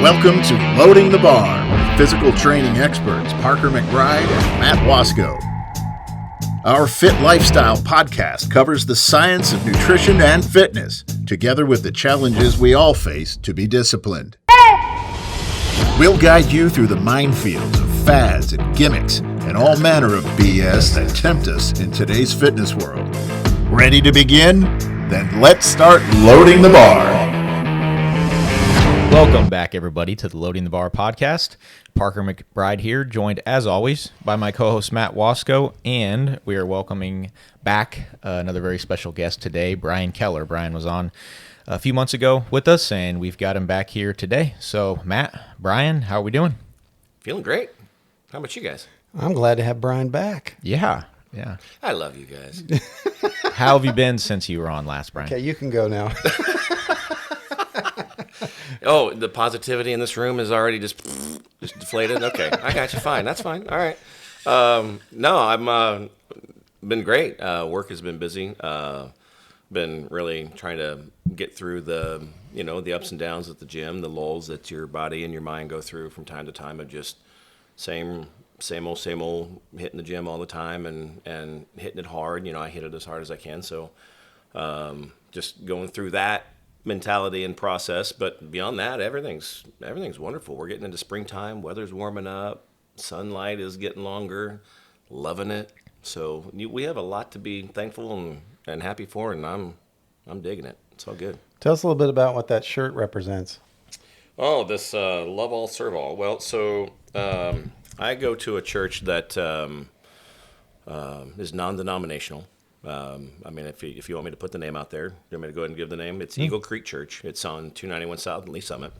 Welcome to Loading the Bar with physical training experts Parker McBride and Matt Wasco. Our Fit Lifestyle podcast covers the science of nutrition and fitness, together with the challenges we all face to be disciplined. We'll guide you through the minefields of fads and gimmicks and all manner of BS that tempt us in today's fitness world. Ready to begin? Then let's start loading the bar. Welcome back, everybody, to the Loading the Bar podcast. Parker McBride here, joined, as always, by my co-host Matt Wasco, and we are welcoming back another very special guest today, Bryan Keller. Bryan was on a few months ago with us, and we've got him back here today. So, Matt, Bryan, how are we doing? Feeling great. How about you guys? I'm glad to have Bryan back. Yeah. I love you guys. How have you been since you were on last, Bryan? Okay, you can go now. Oh, the positivity in this room is already just deflated? Okay, I got you. Fine. That's fine. All right. No, I'm been great. Work has been busy. Been really trying to get through the ups and downs at the gym, the lulls that your body and your mind go through from time to time of just same old, hitting the gym all the time and hitting it hard. I hit it as hard as I can. So just going through that mentality and process, but beyond that, everything's wonderful. We're getting into springtime, weather's warming up, sunlight is getting longer, loving it. So we have a lot to be thankful and happy for, and I'm digging it. It's all good. Tell us a little bit about what that shirt represents. Oh, this love all, serve all. Well, so I go to a church that is non-denominational. If you want me to put the name out there, you want me to go ahead and give the name? It's Eagle Creek Church. It's on 291 South in Lee Summit.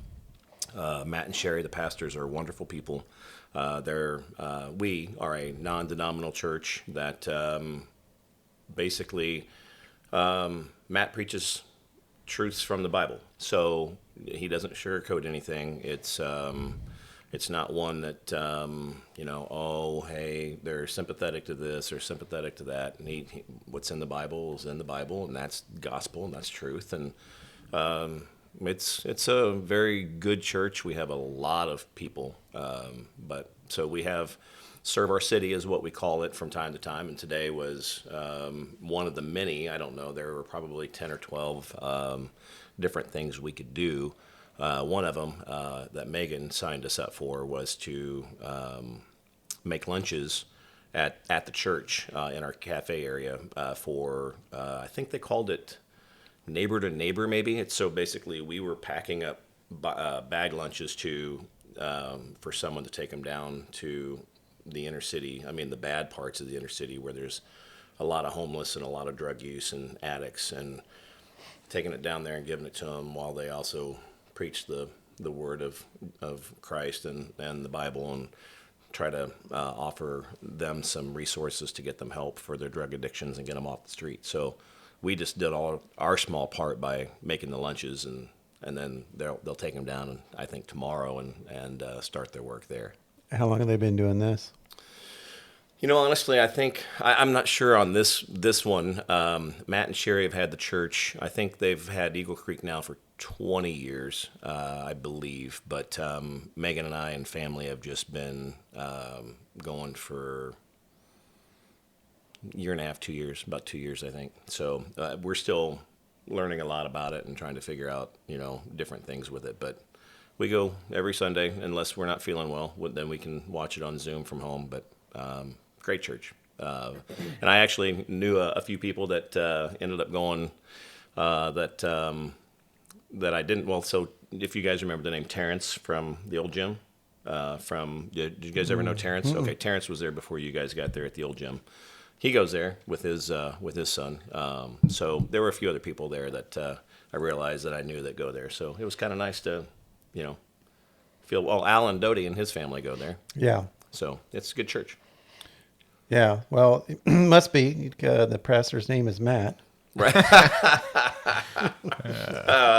Matt and Sherry, the pastors, are wonderful people. We are a non-denominational church that basically Matt preaches truths from the Bible. So he doesn't sugarcoat anything. It's not one that, hey, they're sympathetic to this or sympathetic to that. And what's in the Bible is in the Bible, and that's gospel, and that's truth. And it's a very good church. We have a lot of people. So we have Serve Our City is what we call it from time to time. And today was one of the many, I don't know, there were probably 10 or 12 different things we could do. One of them that Megan signed us up for was to make lunches at the church in our cafe area for, I think they called it neighbor to neighbor maybe. So basically we were packing up bag lunches for someone to take them down to the inner city, the bad parts of the inner city where there's a lot of homeless and a lot of drug use and addicts, and taking it down there and giving it to them while they also preach the word of Christ and the Bible, and try to offer them some resources to get them help for their drug addictions and get them off the street. So we just did all our small part by making the lunches, and then they'll take them down, I think, tomorrow and start their work there. How long have they been doing this? Honestly, I think I'm not sure on this one. Matt and Sherry have had the church. I think they've had Eagle Creek now for 20 years, I believe. But Megan and I and family have just been going for a year and a half, 2 years, about 2 years, I think. So we're still learning a lot about it and trying to figure out, different things with it. But we go every Sunday, unless we're not feeling well. Then we can watch it on Zoom from home. But great church. And I actually knew a few people that ended up going that I didn't. Well, so if you guys remember the name Terrence from the old gym, did you guys ever know Terrence? Mm-hmm. Okay, Terrence was there before you guys got there at the old gym. He goes there with his son. So there were a few other people there that I realized that I knew that go there. So it was kind of nice to, feel. Well, Alan Doty and his family go there. Yeah. So it's a good church. Yeah. Well, it must be. The pastor's name is Matt. Right. Am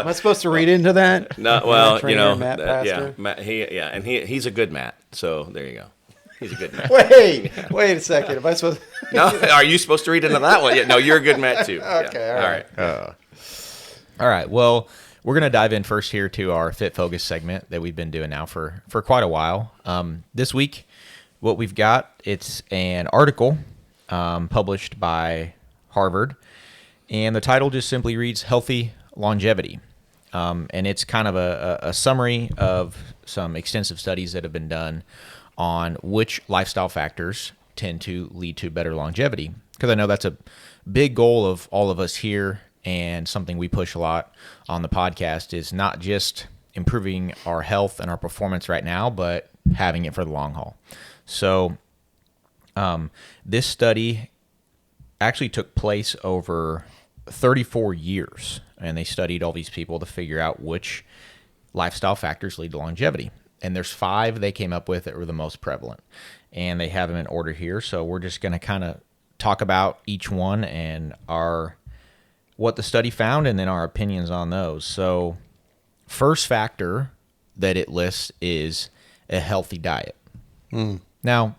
I supposed to read into that? No. Well, Matt Pastor? yeah, Matt. He's a good Matt. So there you go. He's a good Matt. Wait a second. Am I supposed? No. Are you supposed to read into that one? Yeah. No, you're a good Matt too. Okay. Yeah. All right. All right. Well, we're going to dive in first here to our Fit Focus segment that we've been doing now for quite a while. This week, what we've got, it's an article published by Harvard, and the title just simply reads Healthy Longevity. And it's kind of a summary of some extensive studies that have been done on which lifestyle factors tend to lead to better longevity. Because I know that's a big goal of all of us here, and something we push a lot on the podcast is not just improving our health and our performance right now, but having it for the long haul. So this study actually took place over 34 years, and they studied all these people to figure out which lifestyle factors lead to longevity. And there's 5 they came up with that were the most prevalent, and they have them in order here. So we're just going to kind of talk about each one and what the study found, and then our opinions on those. So first factor that it lists is a healthy diet. Now,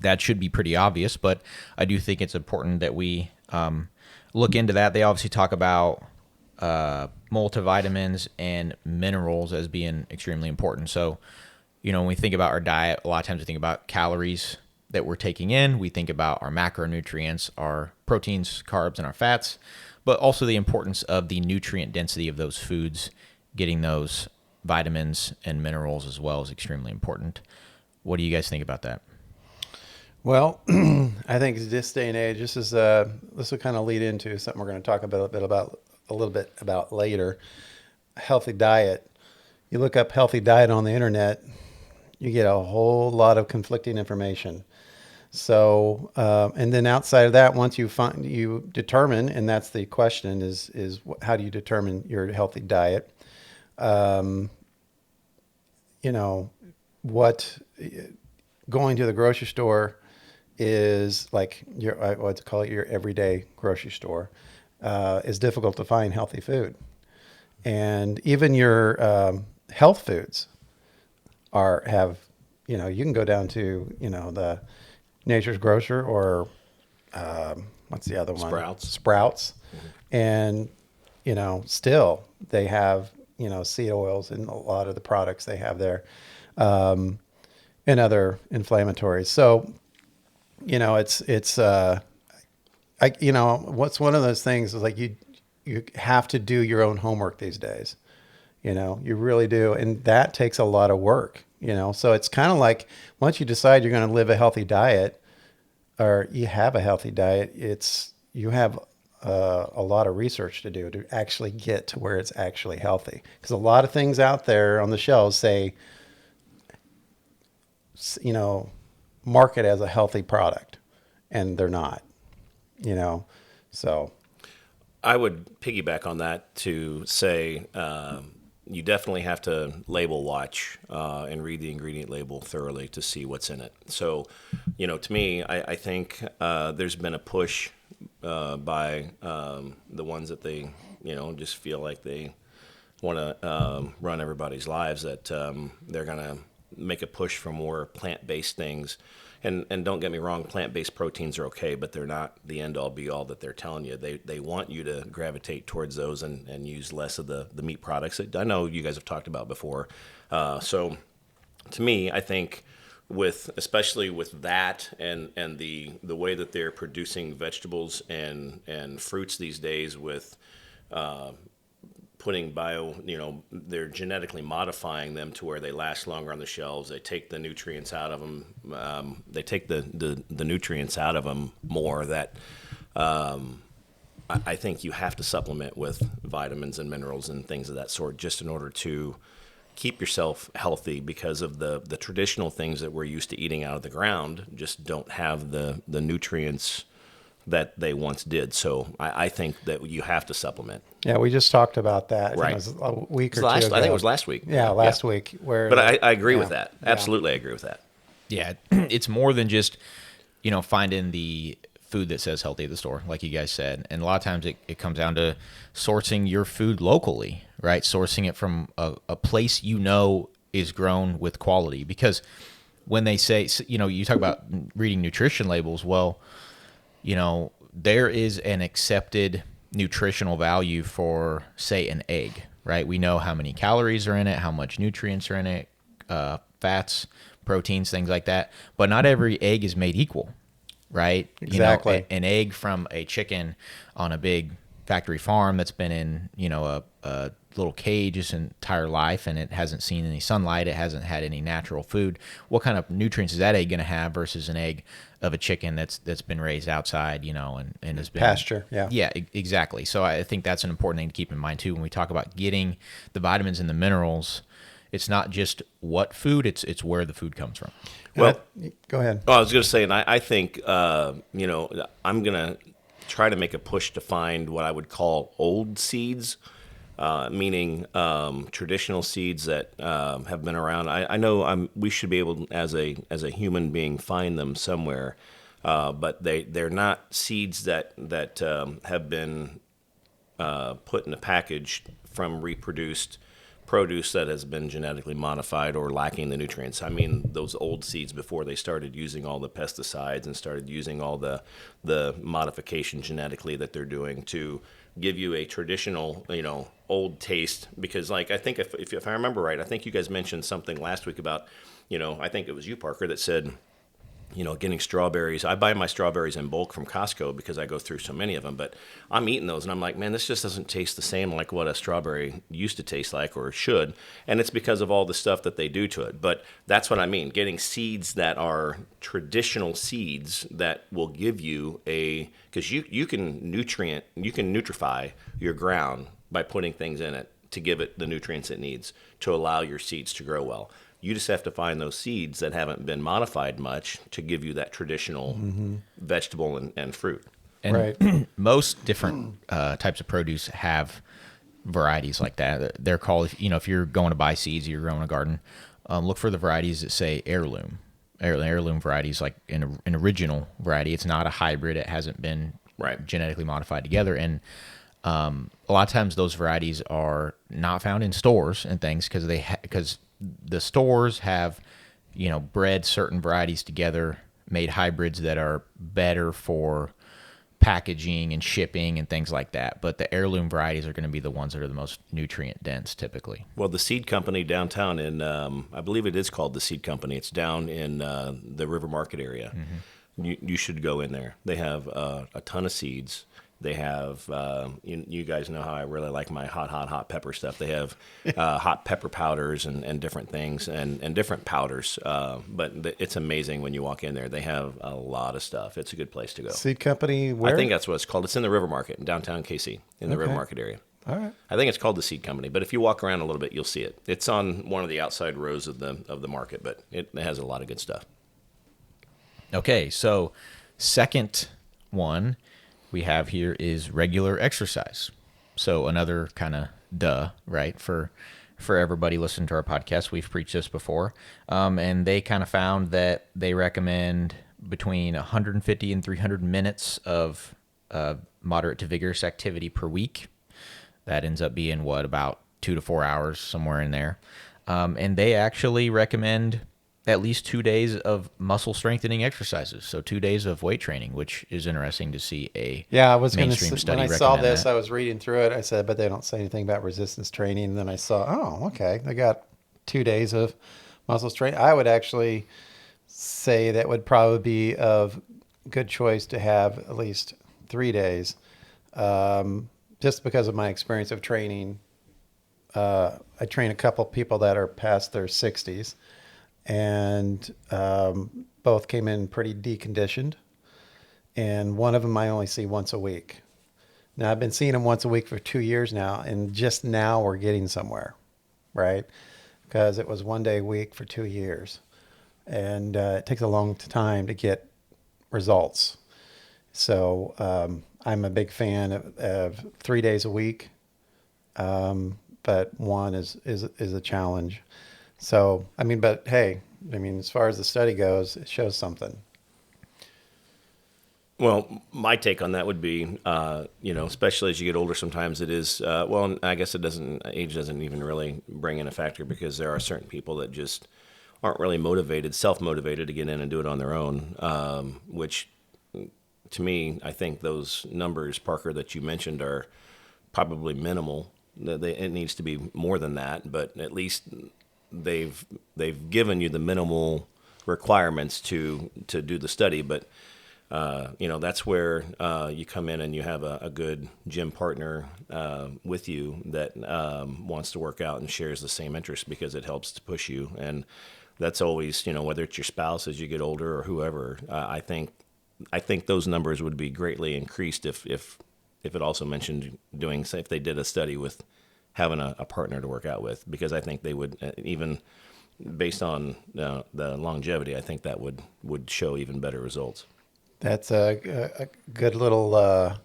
that should be pretty obvious, but I do think it's important that we look into that. They obviously talk about multivitamins and minerals as being extremely important. So, when we think about our diet, a lot of times we think about calories that we're taking in. We think about our macronutrients, our proteins, carbs, and our fats, but also the importance of the nutrient density of those foods. Getting those vitamins and minerals as well is extremely important. What do you guys think about that? Well, I think this day and age, this will kind of lead into something we're going to talk a little bit about later. Healthy diet. You look up healthy diet on the internet, you get a whole lot of conflicting information. So, and then outside of that, once you determine, and that's the question is how do you determine your healthy diet? What going to the grocery store is like I like to call it your everyday grocery store, is difficult to find healthy food. And even your health foods you can go down to, the Nature's Grocer or what's the other one? Sprouts. And, still they have, seed oils in a lot of the products they have there, and other inflammatories. So, what's one of those things is like you have to do your own homework these days. You really do. And that takes a lot of work, so it's kind of like once you decide you're going to live a healthy diet or you have a healthy diet, you have a lot of research to do to actually get to where it's actually healthy. Because a lot of things out there on the shelves say, market as a healthy product, and they're not, so. I would piggyback on that to say you definitely have to label watch and read the ingredient label thoroughly to see what's in it. So, to me, I think there's been a push by the ones that they, just feel like they want to run everybody's lives, that they're going to make a push for more plant-based things. And don't get me wrong, plant-based proteins are okay, but they're not the end-all be-all that they're telling you. They want you to gravitate towards those and use less of the meat products that I know you guys have talked about before. So to me, I think especially with that and the way that they're producing vegetables and fruits these days with putting they're genetically modifying them to where they last longer on the shelves. They take the nutrients out of them. They take the nutrients out of them more. That I think you have to supplement with vitamins and minerals and things of that sort just in order to keep yourself healthy, because of the traditional things that we're used to eating out of the ground just don't have the nutrients that they once did. So I think that you have to supplement. Yeah, we just talked about that. Right. It was a week or two ago. I think it was last week. Yeah, last week. But I agree with that. Absolutely, I agree with that. Yeah, it's more than just, finding the food that says healthy at the store, like you guys said. And a lot of times it comes down to sourcing your food locally, right? Sourcing it from a place is grown with quality. Because when they say, you talk about reading nutrition labels, well, there is an accepted nutritional value for, say, an egg, right? We know how many calories are in it, how much nutrients are in it, fats, proteins, things like that. But not every egg is made equal, right? Exactly. You know, an egg from a chicken on a big factory farm that's been in, a little cage its entire life, and it hasn't seen any sunlight, it hasn't had any natural food. What kind of nutrients is that egg going to have versus an egg of a chicken that's been raised outside, and has been Pasture, yeah. Yeah, exactly. So I think that's an important thing to keep in mind too when we talk about getting the vitamins and the minerals. It's not just what food, it's where the food comes from. Well, go ahead. I was going to say, and I think, I'm going to try to make a push to find what I would call old seeds, meaning traditional seeds that have been around. I know we should be able, as a human being, find them somewhere, but they're not seeds that have been put in a package from reproduced produce that has been genetically modified or lacking the nutrients. I mean, those old seeds before they started using all the pesticides and started using all the modification genetically that they're doing to give you a traditional, old taste. Because, like, I think if I remember right, I think you guys mentioned something last week about, I think it was you, Parker, that said, getting strawberries. I buy my strawberries in bulk from Costco because I go through so many of them, but I'm eating those and I'm like, man, this just doesn't taste the same like what a strawberry used to taste like or should. And it's because of all the stuff that they do to it. But that's what I mean, getting seeds that are traditional seeds that will give you because you can nutrify your ground by putting things in it to give it the nutrients it needs to allow your seeds to grow well. You just have to find those seeds that haven't been modified much to give you that traditional vegetable and fruit. And Right. most different types of produce have varieties like that. They're called, if you're going to buy seeds, you're growing a garden, look for the varieties that say heirloom. Heirloom varieties, like an original variety. It's not a hybrid. It hasn't been genetically modified together. And a lot of times those varieties are not found in stores and things because the stores have, bred certain varieties together, made hybrids that are better for packaging and shipping and things like that. But the heirloom varieties are going to be the ones that are the most nutrient dense typically. Well, the seed company downtown in, I believe it is called the Seed Company. It's down in the River Market area. Mm-hmm. You should go in there. They have a ton of seeds. They have, you guys know how I really like my hot pepper stuff. They have hot pepper powders and different things and different powders. But it's amazing when you walk in there. They have a lot of stuff. It's a good place to go. Seed company where? I think that's what it's called. It's in the River Market in downtown KC, in the River Market area. All right. I think it's called the Seed Company. But if you walk around a little bit, you'll see it. It's on one of the outside rows of the market, but it has a lot of good stuff. Okay, so second one we have here is regular exercise. So another kind of right? For everybody listening to our podcast, we've preached this before. And they kind of found that they recommend between 150 and 300 minutes of moderate to vigorous activity per week. That ends up being about 2 to 4 hours, somewhere in there. And they actually recommend at least 2 days of muscle strengthening exercises. So 2 days of weight training, which is interesting to see I was going mainstream to study when I saw recommend this, that. I was reading through it. I said, but they don't say anything about resistance training. And then I saw, oh, okay, they got 2 days of muscle strength. I would actually say that would probably be a good choice to have at least 3 days, just because of my experience of training. I train a couple people that are past their 60s. And both came in pretty deconditioned. And one of them I only see once a week. Now, I've been seeing him once a week for 2 years now, and just now we're getting somewhere, right? Because it was 1 day a week for 2 years. And it takes a long time to get results. So I'm a big fan of 3 days a week, but one is a challenge. So, but hey, as far as the study goes, it shows something. Well, my take on that would be, especially as you get older, sometimes it is, I guess age doesn't even really bring in a factor because there are certain people that just aren't really self-motivated to get in and do it on their own, which to me, I think those numbers, Parker, that you mentioned are probably minimal. It needs to be more than that, but at least they've given you the minimal requirements to do the study. But that's where you come in and you have a good gym partner with you that wants to work out and shares the same interest, because it helps to push you. And that's always, whether it's your spouse as you get older or whoever. I think those numbers would be greatly increased if it also mentioned doing, say, if they did a study with having a partner to work out with, because I think they would, even based on the longevity, I think that would show even better results. That's a good little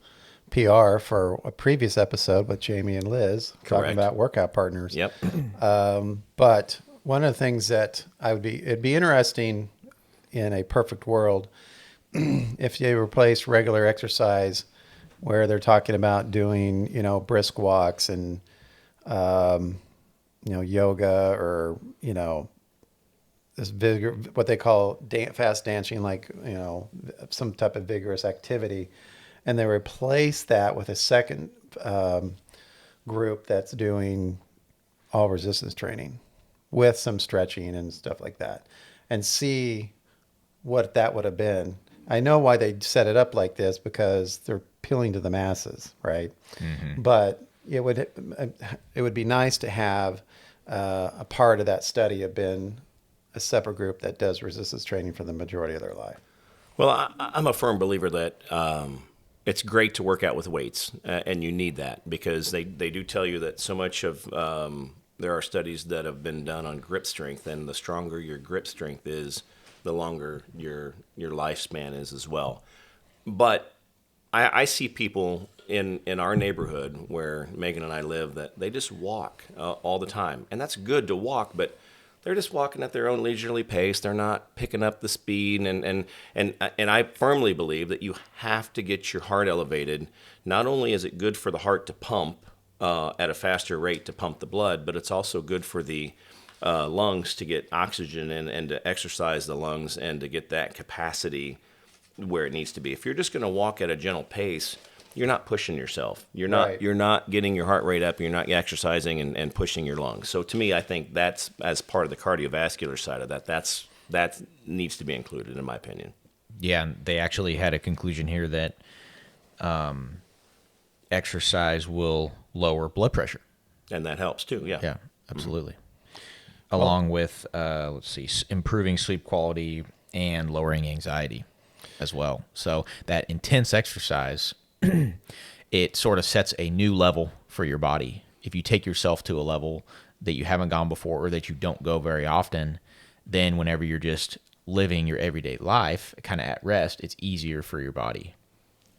PR for a previous episode with Jamie and Liz Correct. Talking about workout partners. Yep. But one of the things that it'd be interesting in a perfect world if they replace regular exercise where they're talking about doing, brisk walks and, yoga or, this what they call fast dancing, like, some type of vigorous activity. And they replace that with a second group that's doing all resistance training with some stretching and stuff like that, and see what that would have been. I know why they set it up like this, because they're appealing to the masses, right? Mm-hmm. But it would be nice to have a part of that study have been a separate group that does resistance training for the majority of their life. Well, I'm a firm believer that it's great to work out with weights, and you need that, because they do tell you that so much of there are studies that have been done on grip strength, and the stronger your grip strength is, the longer your lifespan is as well. But I see people in our neighborhood where Megan and I live that they just walk all the time. And that's good to walk, but they're just walking at their own leisurely pace. They're not picking up the speed. And I firmly believe that you have to get your heart elevated. Not only is it good for the heart to pump at a faster rate to pump the blood, but it's also good for the lungs to get oxygen in and to exercise the lungs and to get that capacity where it needs to be. If you're just going to walk at a gentle pace, you're not pushing yourself. You're not Right. You're not getting your heart rate up. You're not exercising and pushing your lungs. So to me, I think that's, as part of the cardiovascular side of that needs to be included, in my opinion. Yeah, and they actually had a conclusion here that exercise will lower blood pressure. And that helps too. Yeah. Yeah, absolutely. Along with, improving sleep quality and lowering anxiety as well. So that intense exercise, it sort of sets a new level for your body. If you take yourself to a level that you haven't gone before or that you don't go very often, then whenever you're just living your everyday life kind of at rest, it's easier for your body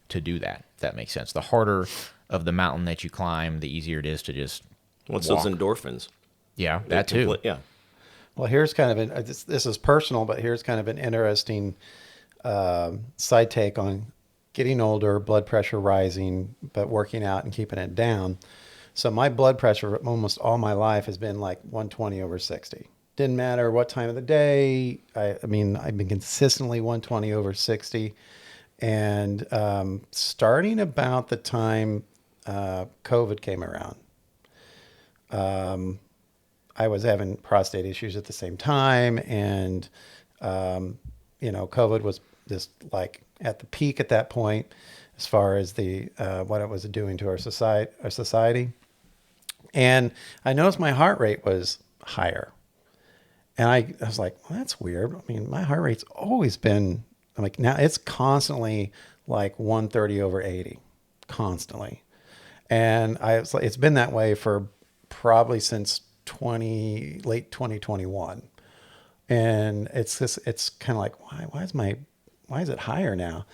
to do that, if that makes sense. The harder of the mountain that you climb, the easier it is to just What's walk. those endorphins? Yeah, that too. Yeah. Well, here's kind of this is personal, but here's kind of an interesting side take on getting older, blood pressure rising, but working out and keeping it down. So my blood pressure almost all my life has been like 120/60. Didn't matter what time of the day. I mean, I've been consistently 120/60. And starting about the time COVID came around, I was having prostate issues at the same time. And, COVID was just like at the peak at that point, as far as the what it was doing to our society. And I noticed my heart rate was higher. And I was like, well, that's weird. I mean, my heart rate's always been, I'm like, now it's constantly like 130/80, constantly. And I was like, it's been that way for probably since late 2021. And it's kind of like, why is it higher now?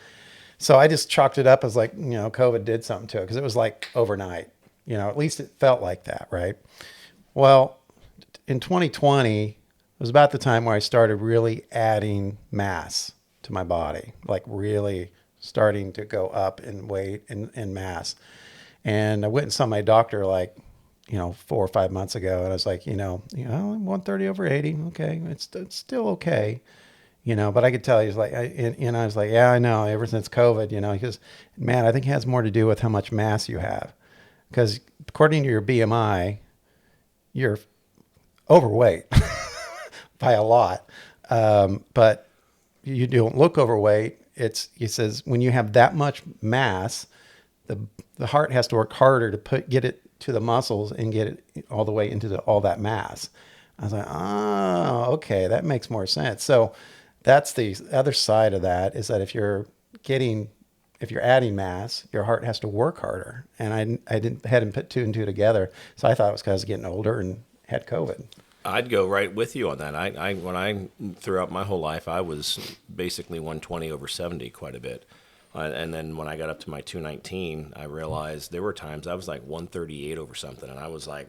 So I just chalked it up as like, COVID did something to it, because it was like overnight, at least it felt like that. Right. Well, in 2020, it was about the time where I started really adding mass to my body, like really starting to go up in weight and mass. And I went and saw my doctor like, 4 or 5 months ago. And I was like, 130/80. Okay. It's still okay. But I could tell he's like, I was like, yeah, I know. Ever since COVID, he goes, man, I think it has more to do with how much mass you have, because according to your BMI, you're overweight by a lot, but you don't look overweight. He says when you have that much mass, the heart has to work harder to get it to the muscles and get it all the way into all that mass. I was like, oh, okay, that makes more sense. So that's the other side of that, is that if you're adding mass, your heart has to work harder. And hadn't put two and two together. So I thought it was because I was getting older and had COVID. I'd go right with you on that. When I throughout my whole life, I was basically 120 over 70 quite a bit. And then when I got up to my 219, I realized there were times I was like 138 over something. And I was like,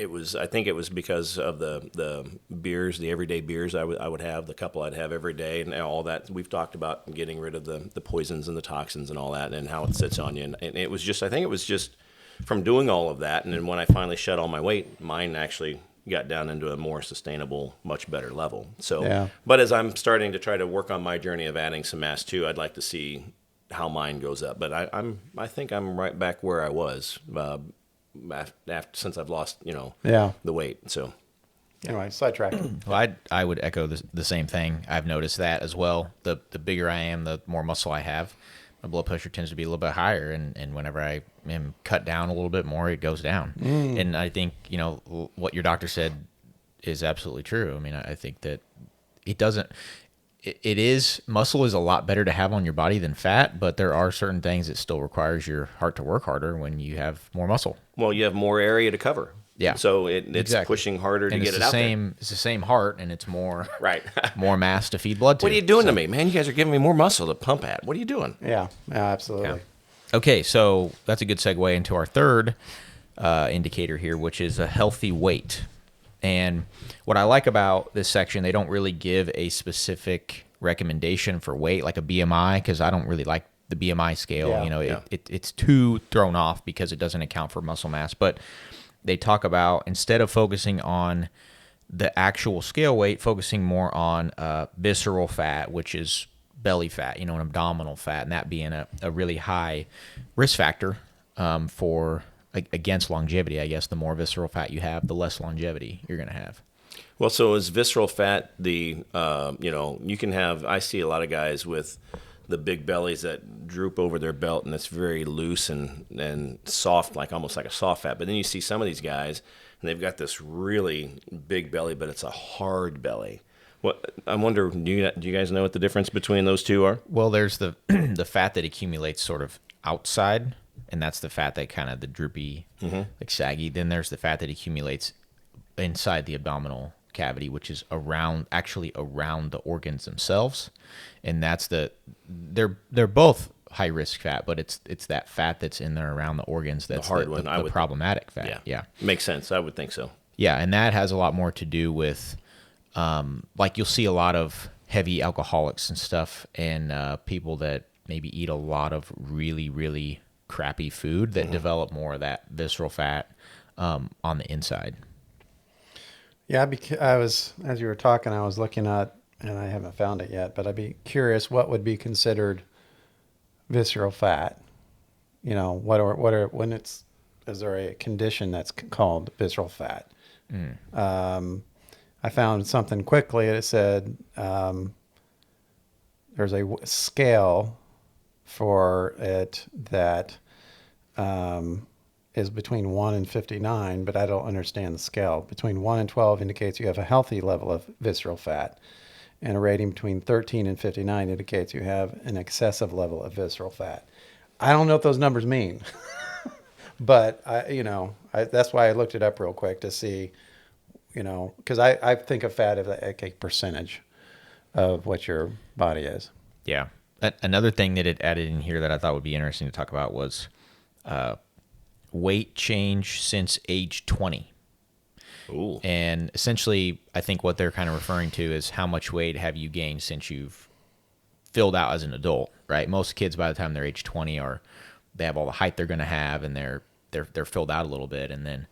I think it was because of the beers, the everyday beers I would have, the couple I'd have every day, and all that. We've talked about getting rid of the poisons and the toxins and all that, and how it sits on you. And it was just, I think it was just from doing all of that. And then when I finally shed all my weight, mine actually got down into a more sustainable, much better level. So, yeah. But as I'm starting to try to work on my journey of adding some mass too, I'd like to see how mine goes up. But I think I'm right back where I was. Since I've lost, the weight. So anyway, sidetrack. Well, I would echo the same thing. I've noticed that as well. The bigger I am, the more muscle I have. My blood pressure tends to be a little bit higher, and whenever I am cut down a little bit more, it goes down. And I think, what your doctor said is absolutely true. I mean, I think that muscle is a lot better to have on your body than fat, but there are certain things that still requires your heart to work harder when you have more muscle. Well, you have more area to cover. Yeah. So it's exactly. pushing harder to get it out there. It's the same heart, and it's more right. more mass to feed blood to. What are you doing to me, man? You guys are giving me more muscle to pump at. What are you doing? Yeah, absolutely. Yeah. Okay, so that's a good segue into our third indicator here, which is a healthy weight. And what I like about this section, they don't really give a specific recommendation for weight, like a BMI, because I don't really like the BMI scale. Yeah. It's too thrown off because it doesn't account for muscle mass. But they talk about, instead of focusing on the actual scale weight, focusing more on visceral fat, which is belly fat, an abdominal fat, and that being a really high risk factor for against longevity. I guess the more visceral fat you have, the less longevity you're going to have. Well, so is visceral fat you can have, I see a lot of guys with the big bellies that droop over their belt, and it's very loose and soft, almost like a soft fat. But then you see some of these guys, and they've got this really big belly, but it's a hard belly. I wonder, do you guys know what the difference between those two are? Well, there's the the fat that accumulates sort of outside, and that's the fat that kind of the droopy, saggy. Then there's the fat that accumulates inside the abdominal cavity, which is around the organs themselves, and they're both high risk fat, but it's that fat that's in there around the organs that's the hard one, the problematic fat. Yeah, makes sense. I would think so. Yeah, and that has a lot more to do with you'll see a lot of heavy alcoholics and stuff, and people that maybe eat a lot of really, really crappy food that develop more of that visceral fat on the inside. Yeah, as you were talking, I was looking at, and I haven't found it yet, but I'd be curious what would be considered visceral fat. Is there a condition that's called visceral fat? I found something quickly. It said there's a scale for it that is between 1 and 59, but I don't understand the scale. Between 1 and 12 indicates you have a healthy level of visceral fat, and a rating between 13 and 59 indicates you have an excessive level of visceral fat. I don't know what those numbers mean, but that's why I looked it up real quick to see, because I think of fat as like a percentage of what your body is. Yeah. Another thing that it added in here that I thought would be interesting to talk about was weight change since age 20. Ooh. And essentially, I think what they're kind of referring to is how much weight have you gained since you've filled out as an adult, right? Most kids, by the time they're age 20, they have all the height they're going to have, and they're filled out a little bit. And then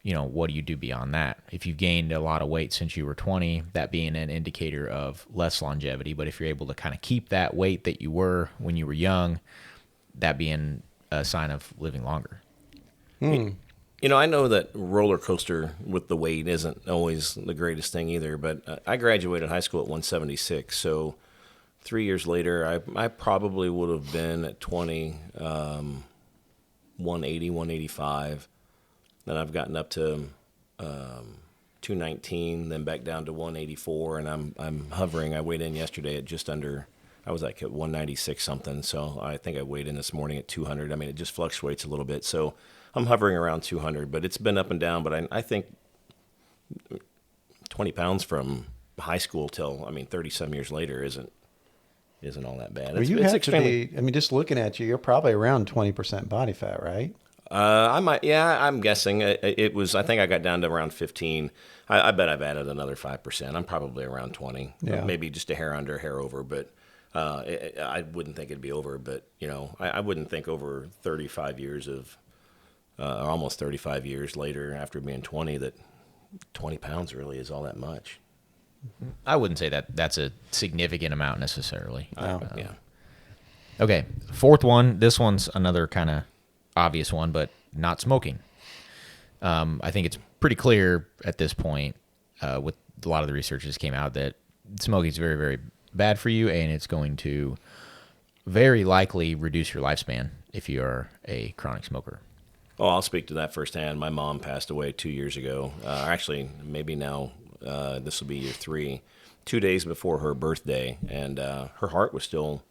what do you do beyond that? If you've gained a lot of weight since you were 20, that being an indicator of less longevity. But if you're able to kind of keep that weight that you were when you were young, that being a sign of living longer. I know that roller coaster with the weight isn't always the greatest thing either, but I graduated high school at 176, so 3 years later, I probably would have been at 20, 180, 185. Then I've gotten up to 219, then back down to 184, and I'm hovering. I weighed in yesterday at just under, I was like at 196 something, so I think I weighed in this morning at 200. I mean, it just fluctuates a little bit, so I'm hovering around 200, but it's been up and down. But I think 20 pounds from high school till 30-some years later isn't all that bad. Well, you have to be. I mean, just looking at you, you're probably around 20% body fat, right? I might. Yeah, I'm guessing it was. I think I got down to around 15. I bet I've added another 5%. I'm probably around 20. Yeah. Maybe just a hair under, hair over, but. I wouldn't think it'd be over, but I wouldn't think over 35 years of. Almost 35 years later, after being 20, that 20 pounds really is all that much. I wouldn't say that that's a significant amount necessarily. No. Yeah. Okay, fourth one. This one's another kind of obvious one, but not smoking. I think it's pretty clear at this point with a lot of the research that came out that smoking is very, very bad for you, and it's going to very likely reduce your lifespan if you are a chronic smoker. Oh, I'll speak to that firsthand. My mom passed away 2 years ago. Actually, maybe now this will be year 3, 2 days before her birthday, and her heart was still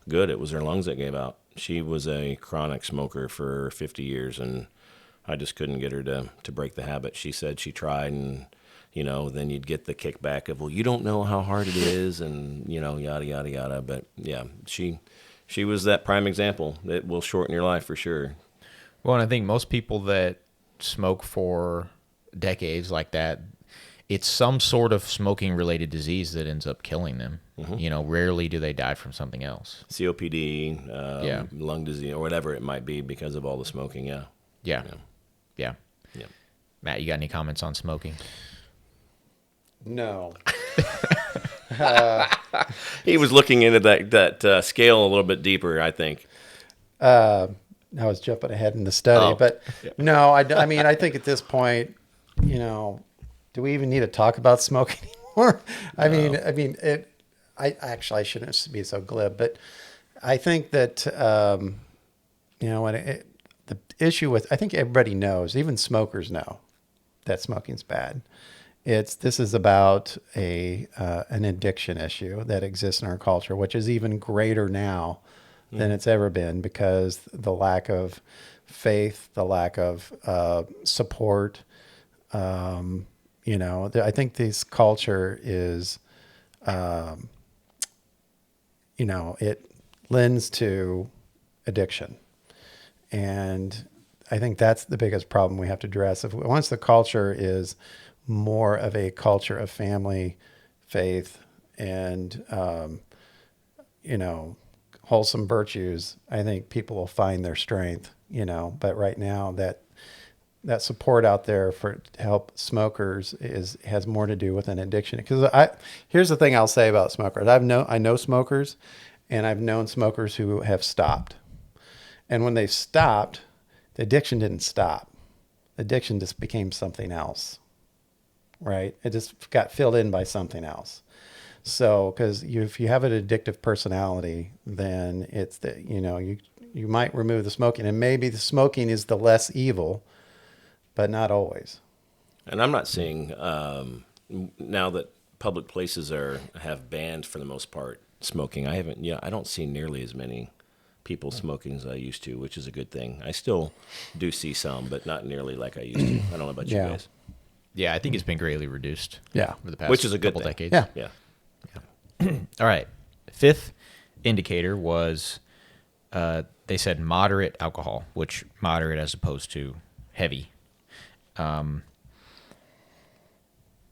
good. It was her lungs that gave out. She was a chronic smoker for 50 years, and I just couldn't get her to break the habit. She said she tried, and then you'd get the kickback of, well, you don't know how hard it is, and yada yada yada. But yeah, she was that prime example. It will shorten your life for sure. Well, and I think most people that smoke for decades like that, it's some sort of smoking-related disease that ends up killing them. Mm-hmm. Rarely do they die from something else. COPD, lung disease, or whatever it might be because of all the smoking, yeah. Yeah. Matt, you got any comments on smoking? No. He was looking into that scale a little bit deeper, I think. I was jumping ahead in the study, but no, I mean, I think at this point, do we even need to talk about smoking anymore? I shouldn't be so glib, but I think that, the issue with, I think everybody knows, even smokers know that smoking's bad. This is about an addiction issue that exists in our culture, which is even greater now than it's ever been because the lack of faith, the lack of support. I think this culture is, it lends to addiction. And I think that's the biggest problem we have to address. Once the culture is more of a culture of family, faith, and, wholesome virtues, I think people will find their strength, but right now that support out there to help smokers has more to do with an addiction. Because here's the thing I'll say about smokers. I know smokers, and I've known smokers who have stopped. And when they stopped, the addiction didn't stop. Addiction just became something else, right? It just got filled in by something else. So, because if you have an addictive personality, then it's you might remove the smoking, and maybe the smoking is the less evil, but not always. And I'm not seeing now that public places have banned for the most part smoking. I don't see nearly as many people smoking as I used to, which is a good thing. I still do see some, but not nearly like I used to. I don't know about you guys. Yeah, I think it's been greatly reduced. Yeah, over the past which is a good couple thing. decades. Yeah. All right. Fifth indicator was they said moderate alcohol, which moderate as opposed to heavy. And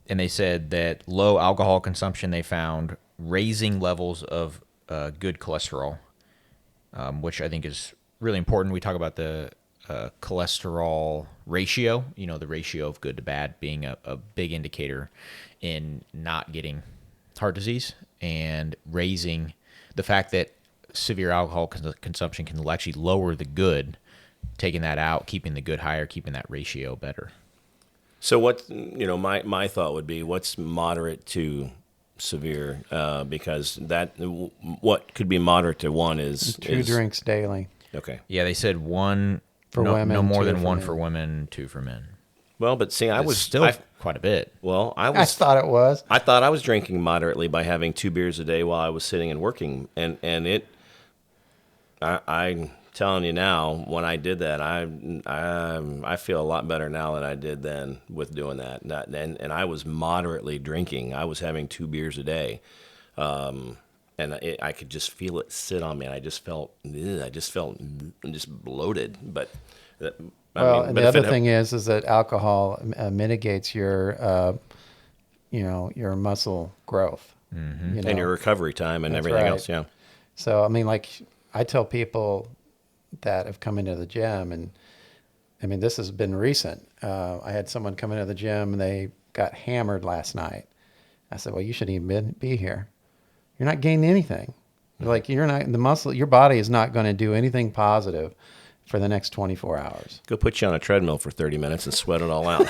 they said that low alcohol consumption they found raising levels of good cholesterol, which I think is really important. We talk about the cholesterol ratio, the ratio of good to bad being a big indicator in not getting heart disease, and raising the fact that severe alcohol consumption can actually lower the good, taking that out, keeping the good higher, keeping that ratio better. So what, my thought would be, what's moderate to severe? Because what could be moderate to one is Two drinks daily. Okay. Yeah, they said one For no, women, no more two than for one men. for women, two for men. Well, but see, I It's was still quite a bit. I thought it was. I thought I was drinking moderately by having 2 beers a day while I was sitting and working, and I'm telling you now, when I did that, I feel a lot better now than I did then with doing that. And I was moderately drinking. I was having 2 beers a day, and I could just feel it sit on me. And I just felt just bloated. But And the other thing is that alcohol mitigates your, your muscle growth. Mm-hmm. and your recovery time and That's everything right. else. Yeah. So, like I tell people that have come into the gym, and this has been recent. I had someone come into the gym and they got hammered last night. I said, well, you shouldn't even be here. You're not gaining anything. Like your body is not going to do anything positive for the next 24 hours. Go put you on a treadmill for 30 minutes and sweat it all out.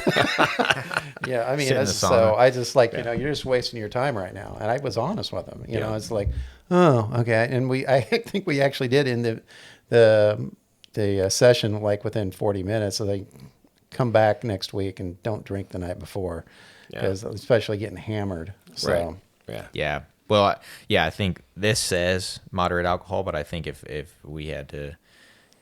Yeah, Sit in the so sauna. I just you're just wasting your time right now. And I was honest with them. It's like, oh, okay. And I think we actually did in the session within 40 minutes. So they come back next week and don't drink the night before, because especially getting hammered. So Right. Yeah. Yeah. Well, I think this says moderate alcohol, but I think if we had to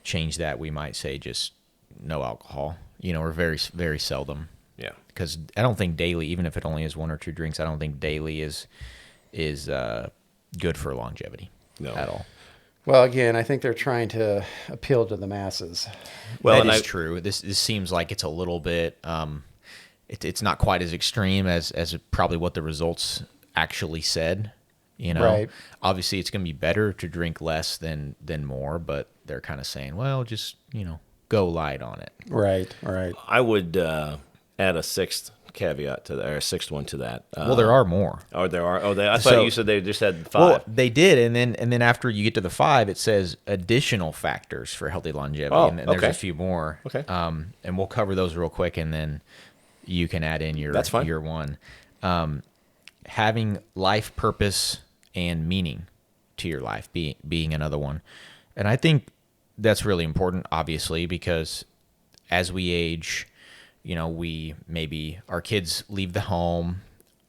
change that, we might say just no alcohol, or very, very seldom. Yeah. Because I don't think daily, even if it only is 1 or 2 drinks, I don't think daily is good for longevity at all. Well, again, I think they're trying to appeal to the masses. Well, That is true. This seems like it's a little bit. It's not quite as extreme as probably what the results actually said. Right. Obviously, it's going to be better to drink less than more, but they're kind of saying, well, just go light on it. Right. I would add a sixth caveat to that, or a sixth one to that. Well, there are more. Oh, there are. Oh, I thought you said they just had 5. Well, they did, and then after you get to the 5, it says additional factors for healthy longevity, Oh, and there's okay. a few more. Okay. And we'll cover those real quick, and then you can add in your That's fine. your one. Having life purpose and meaning to your life being another one, and I think that's really important, obviously, because as we age, we maybe our kids leave the home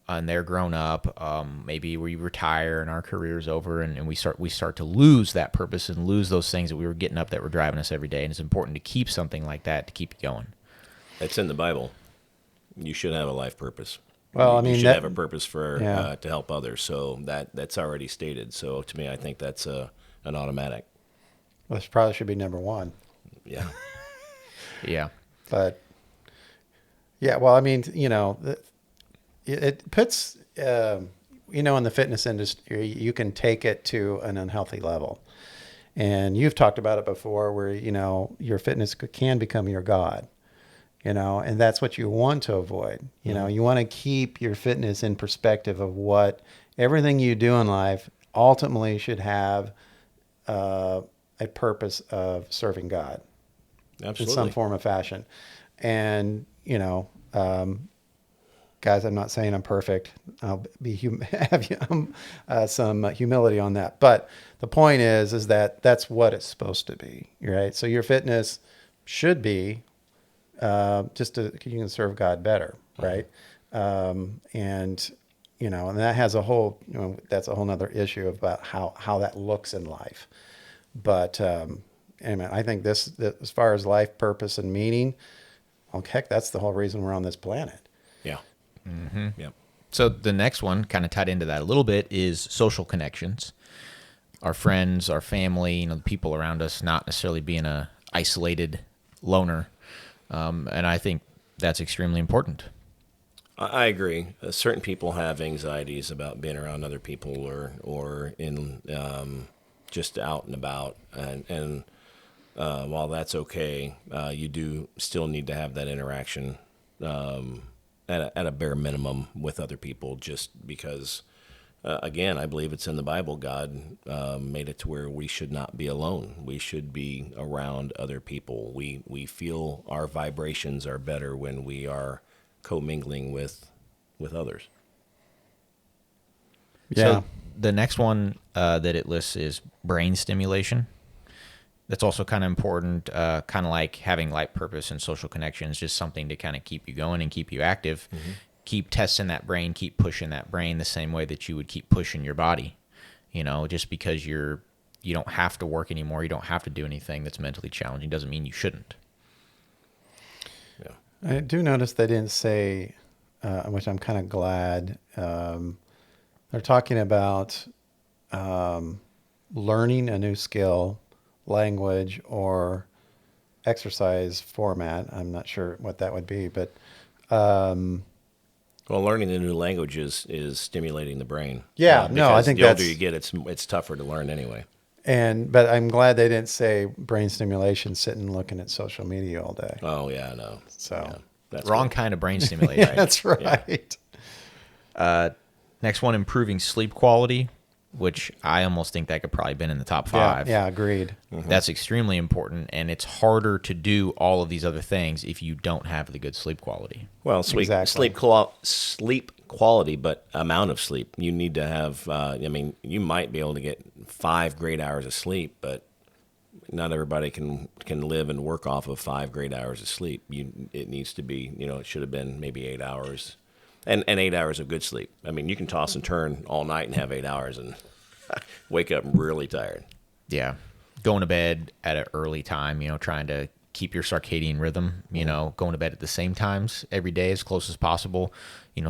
and they're grown up. Maybe we retire and our career's over, and we start to lose that purpose and lose those things that we were getting up that were driving us every day. And it's important to keep something like that to keep you going. It's in the Bible. You should have a life purpose. Well, you should have a purpose for Yeah. to help others. So that's already stated. So to me, I think that's an automatic. Well, this probably should be number 1. Yeah. Yeah. But yeah, well, it puts, in the fitness industry, you can take it to an unhealthy level. And you've talked about it before where, your fitness can become your God, and that's what you want to avoid. You want to keep your fitness in perspective of what everything you do in life ultimately should have a purpose of serving God. Absolutely. In some form or fashion. And, guys, I'm not saying I'm perfect. I'll be have some humility on that. But the point is that that's what it's supposed to be, right? So your fitness should be just you can serve God better, right? And that has a whole, that's a whole nother issue about how that looks in life. But anyway, I think this as far as life purpose and meaning, well, heck, that's the whole reason we're on this planet. Yeah. Mm-hmm. Yep. So the next one, kind of tied into that a little bit, is social connections. Our friends, our family, the people around us, not necessarily being a isolated loner. And I think that's extremely important. I agree. Certain people have anxieties about being around other people or in just out and about, and while that's okay, you do still need to have that interaction at a bare minimum with other people, just because, again, I believe it's in the Bible. God made it to where we should not be alone. We should be around other people. We feel our vibrations are better when we are commingling with others. Yeah. So the next one that it lists is brain stimulation. That's also kind of important, kind of like having life purpose and social connections, just something to kind of keep you going and keep you active. Mm-hmm. Keep testing that brain, keep pushing that brain the same way that you would keep pushing your body. Just because you don't have to work anymore, you don't have to do anything that's mentally challenging, doesn't mean you shouldn't. Yeah. I do notice they didn't say, which I'm kind of glad, they're talking about learning a new skill, language, or exercise format. I'm not sure what that would be, but well, learning a new language is stimulating the brain. Yeah, no, I think the older you get, it's tougher to learn anyway. But I'm glad they didn't say brain stimulation, sitting looking at social media all day. Oh yeah, no. So yeah, that's wrong good. kind of brain stimulation. Yeah, that's right. Yeah. Next one, improving sleep quality, which I almost think that could probably been in the top 5. Yeah, agreed. Mm-hmm. That's extremely important, and it's harder to do all of these other things if you don't have the good sleep quality. Well, sleep quality, but amount of sleep. You need to have, you might be able to get 5 great hours of sleep, but not everybody can live and work off of 5 great hours of sleep. It needs to be, it should have been maybe 8 hours. And 8 hours of good sleep. I mean, you can toss and turn all night and have 8 hours and wake up really tired. Yeah. Going to bed at an early time, trying to keep your circadian rhythm, going to bed at the same times every day as close as possible,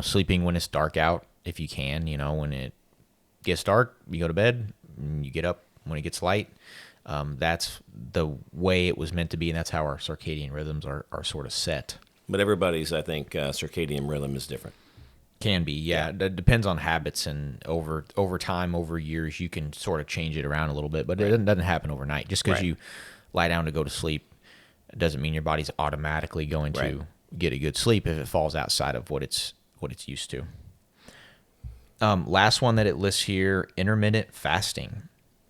sleeping when it's dark out if you can, when it gets dark, you go to bed, and you get up when it gets light. That's the way it was meant to be, and that's how our circadian rhythms are sort of set. But everybody's, I think, circadian rhythm is different. Can be, yeah. It depends on habits, and over time, over years, you can sort of change it around a little bit, but it doesn't happen overnight. Just because you lie down to go to sleep doesn't mean your body's automatically going to get a good sleep if it falls outside of what it's used to. Last one that it lists here, intermittent fasting.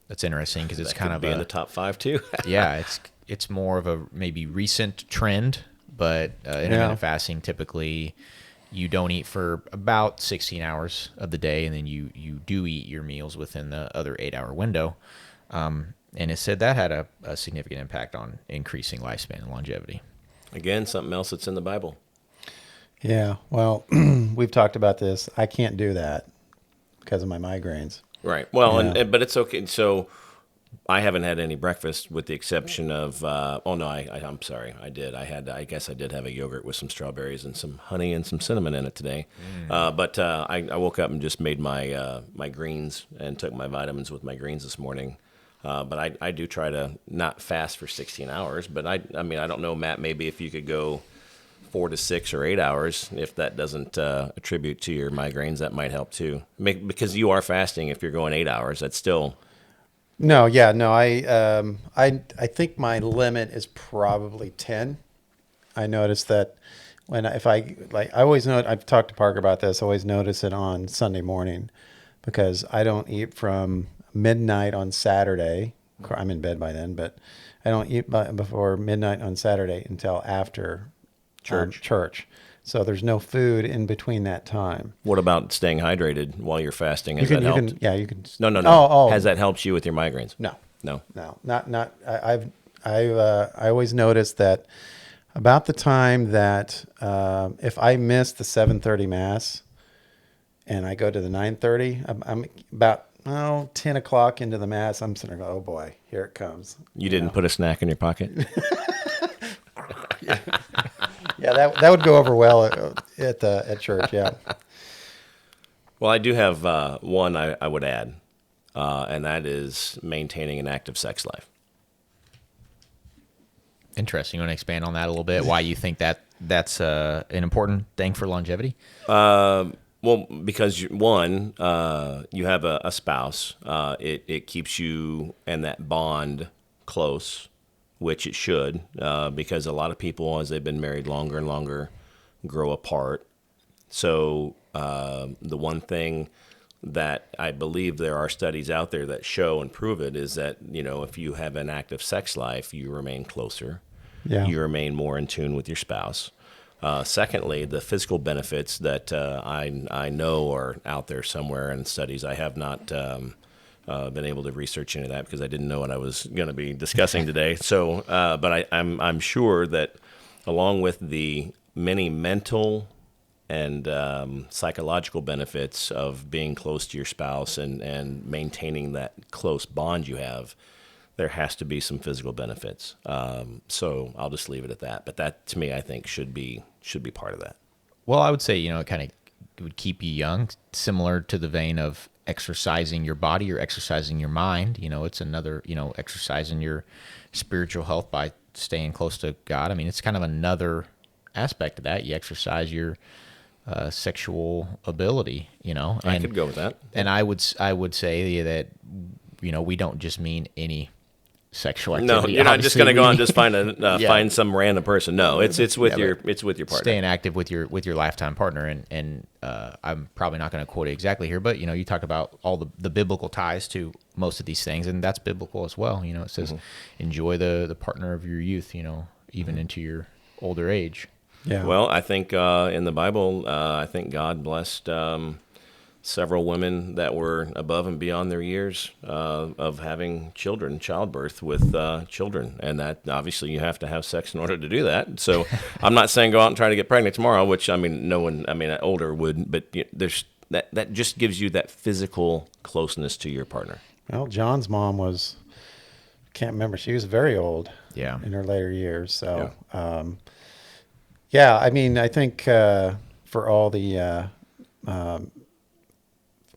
That's interesting because it's kind of in the top 5 too. Yeah, it's more of a maybe recent trend, but intermittent fasting typically. You don't eat for about 16 hours of the day, and then you do eat your meals within the other 8-hour window. And it said that had a significant impact on increasing lifespan and longevity. Again, something else that's in the Bible. Yeah, well, we've talked about this. I can't do that because of my migraines. Right. Well, but it's okay. So I haven't had any breakfast with the exception of, I'm sorry, I did. I guess I did have a yogurt with some strawberries and some honey and some cinnamon in it today. But I woke up and just made my greens and took my vitamins with my greens this morning. But I do try to not fast for 16 hours. But I don't know, Matt, maybe if you could go 4 to 6 or 8 hours, if that doesn't attribute to your migraines, that might help too. Because you are fasting if you're going 8 hours. That's still... No. I think my limit is probably 10. I noticed that I always know, I've talked to Parker about this, I always notice it on Sunday morning because I don't eat from midnight on Saturday. I'm in bed by then, but I don't eat before midnight on Saturday until after church. So there's no food in between that time. What about staying hydrated while you're fasting? Has that helped? You can. No. Oh. Has that helped you with your migraines? No. Not. I always noticed that about the time that if I miss the 7:30 mass and I go to the 9:30, I'm about 10 o'clock into the mass. I'm sitting there going, oh boy, here it comes. You didn't put a snack in your pocket? Yeah, that would go over well at church. Yeah. Well, I do have one I would add, and that is maintaining an active sex life. Interesting. You want to expand on that a little bit? Why you think that's an important thing for longevity? Well, because you have a spouse. It keeps you and that bond close which it should, because a lot of people, as they've been married longer and longer, grow apart. So the one thing that I believe there are studies out there that show and prove it is that, if you have an active sex life, you remain closer. Yeah. You remain more in tune with your spouse. Secondly, the physical benefits that I know are out there somewhere in studies. I have not been able to research into that because I didn't know what I was going to be discussing today. So, but I'm sure that along with the many mental and psychological benefits of being close to your spouse and maintaining that close bond you have, there has to be some physical benefits. So I'll just leave it at that. But that, to me, I think should be part of that. Well, I would say, it kind of would keep you young, similar to the vein of exercising your body or exercising your mind. It's another, exercising your spiritual health by staying close to God. I mean, it's kind of another aspect of that. You exercise your sexual ability, I could go with that. And I would say that, we don't just mean any sexual activity. No, you're not just going to go and just find some random person. No, it's with your partner. Staying active with your lifetime partner, and I'm probably not going to quote it exactly here, but you talk about all the biblical ties to most of these things, and that's biblical as well. It says enjoy the partner of your youth, even into your older age. Yeah. Well, I think in the Bible, I think God blessed several women that were above and beyond their years of having children, childbirth with children. And that obviously you have to have sex in order to do that. So I'm not saying go out and try to get pregnant tomorrow, which no one, older would, but there's that just gives you that physical closeness to your partner. Well, John's mom can't remember. She was very old in her later years. So, I think for all the,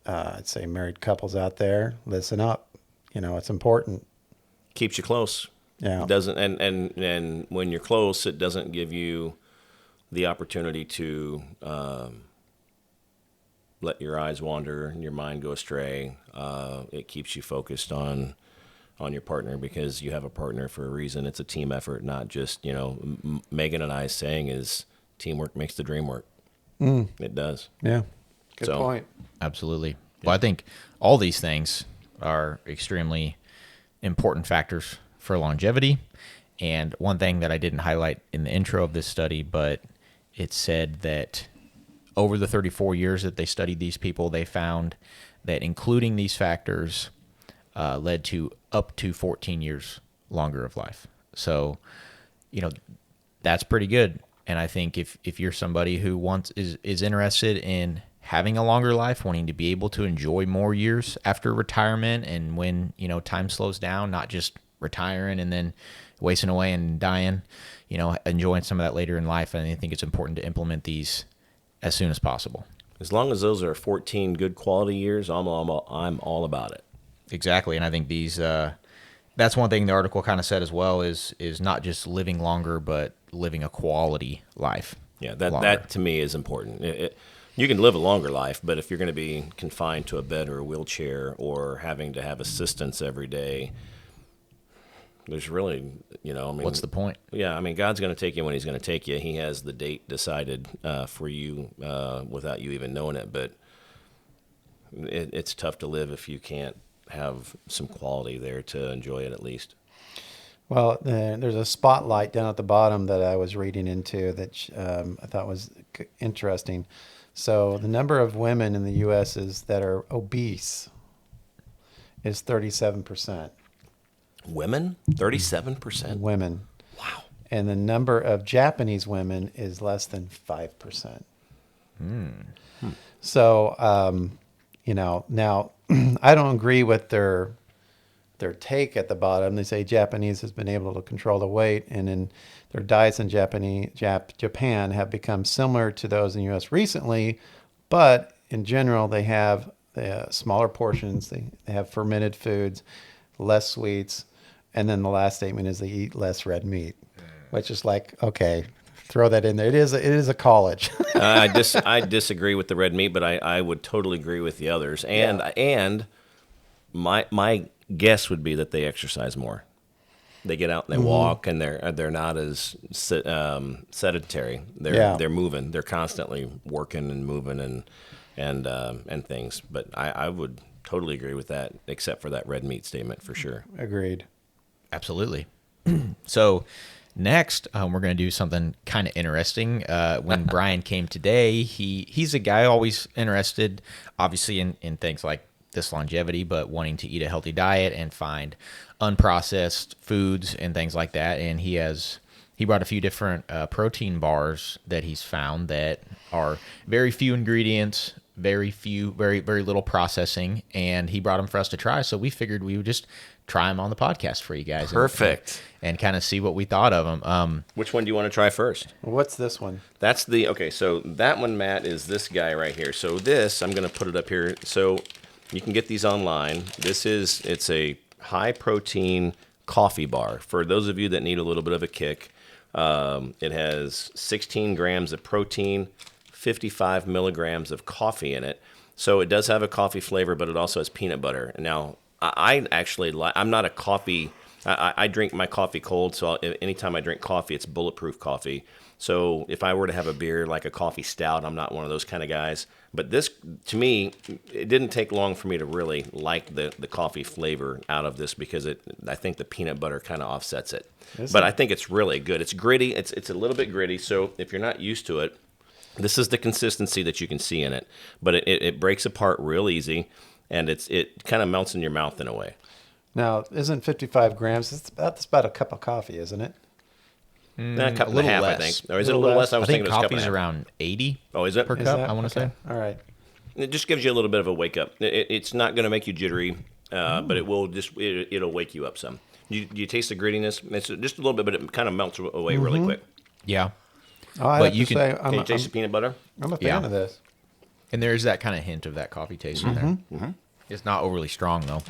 I'd say married couples out there, listen up. It's important. Keeps you close. Yeah. It doesn't, and when you're close, it doesn't give you the opportunity to let your eyes wander and your mind go astray. It keeps you focused on your partner because you have a partner for a reason. It's a team effort, not just, Megan and I's saying is teamwork makes the dream work. It does. Yeah. Good point. Absolutely. Well, I think all these things are extremely important factors for longevity. And one thing that I didn't highlight in the intro of this study, but it said that over the 34 years that they studied these people, they found that including these factors led to up to 14 years longer of life. So, that's pretty good. And I think if you're somebody who is interested in having a longer life, wanting to be able to enjoy more years after retirement and when, time slows down, not just retiring and then wasting away and dying, enjoying some of that later in life. And I think it's important to implement these as soon as possible. As long as those are 14 good quality years, I'm all about it. Exactly. And I think these, that's one thing the article kind of said as well is not just living longer, but living a quality life. Yeah, that to me is important. You can live a longer life, but if you're going to be confined to a bed or a wheelchair or having to have assistance every day, there's really, what's the point? Yeah, God's going to take you when He's going to take you. He has the date decided for you without you even knowing it, but it's tough to live if you can't have some quality there to enjoy it at least. Well, there's a spotlight down at the bottom that I was reading into that I thought was interesting. So the number of women in the U.S. that are obese is 37%. Women? 37%? Women. Wow. And the number of Japanese women is less than 5%. So, now I don't agree with their take at the bottom. They say Japanese has been able to control the weight, and in their diets in Japan have become similar to those in the U.S. recently, but in general they have smaller portions. They have fermented foods, less sweets, and then the last statement is they eat less red meat, which is like, okay, throw that in there. It is a college. I disagree with the red meat, but I would totally agree with the others, and my guess would be that they exercise more. They get out and they walk, and they're not as sedentary. They're moving. They're constantly working and moving and things. But I would totally agree with that, except for that red meat statement for sure. Agreed. Absolutely. So next, we're going to do something kind of interesting. When Bryan came today, he's a guy always interested, obviously, in things like this longevity, but wanting to eat a healthy diet and find unprocessed foods and things like that. And he brought a few different protein bars that he's found that are very few ingredients, very little processing, and he brought them for us to try. So we figured we would just try them on the podcast for you guys. Perfect. And kind of see what we thought of them. Which one do you want to try first? What's this one? That's okay, so that one, Matt, is this guy right here. So this, I'm going to put it up here. So you can get these online. It's a high protein coffee bar. For those of you that need a little bit of a kick, it has 16 grams of protein, 55 milligrams of coffee in it. So it does have a coffee flavor, but it also has peanut butter. Now, I actually I'm not a coffee. I drink my coffee cold, so anytime I drink coffee, it's bulletproof coffee. So if I were to have a beer like a coffee stout, I'm not one of those kind of guys. But this, to me, it didn't take long for me to really like the coffee flavor out of this because I think the peanut butter kind of offsets it. But I think it's really good. It's gritty. It's a little bit gritty. So if you're not used to it, this is the consistency that you can see in it. But it breaks apart real easy, and it kind of melts in your mouth in a way. Now, isn't 55 grams? That's about a cup of coffee, isn't it? A cup and a half, I think. Or is it a Little little less? less? I was think thinking it was a cup and a coffee's half. around 80 Oh, is it? per Is cup, that? I want to Okay. say. All right. It just gives you a little bit of a wake up. It's not going to make you jittery, but it will it'll wake you up some. You taste the grittiness? It's just a little bit, but it kind of melts away really quick. Yeah. Oh, I But have you to can- say, Can you taste the peanut butter? I'm a fan Yeah. of this. And there's that kind of hint of that coffee taste in there. Mm-hmm. It's not overly strong, though.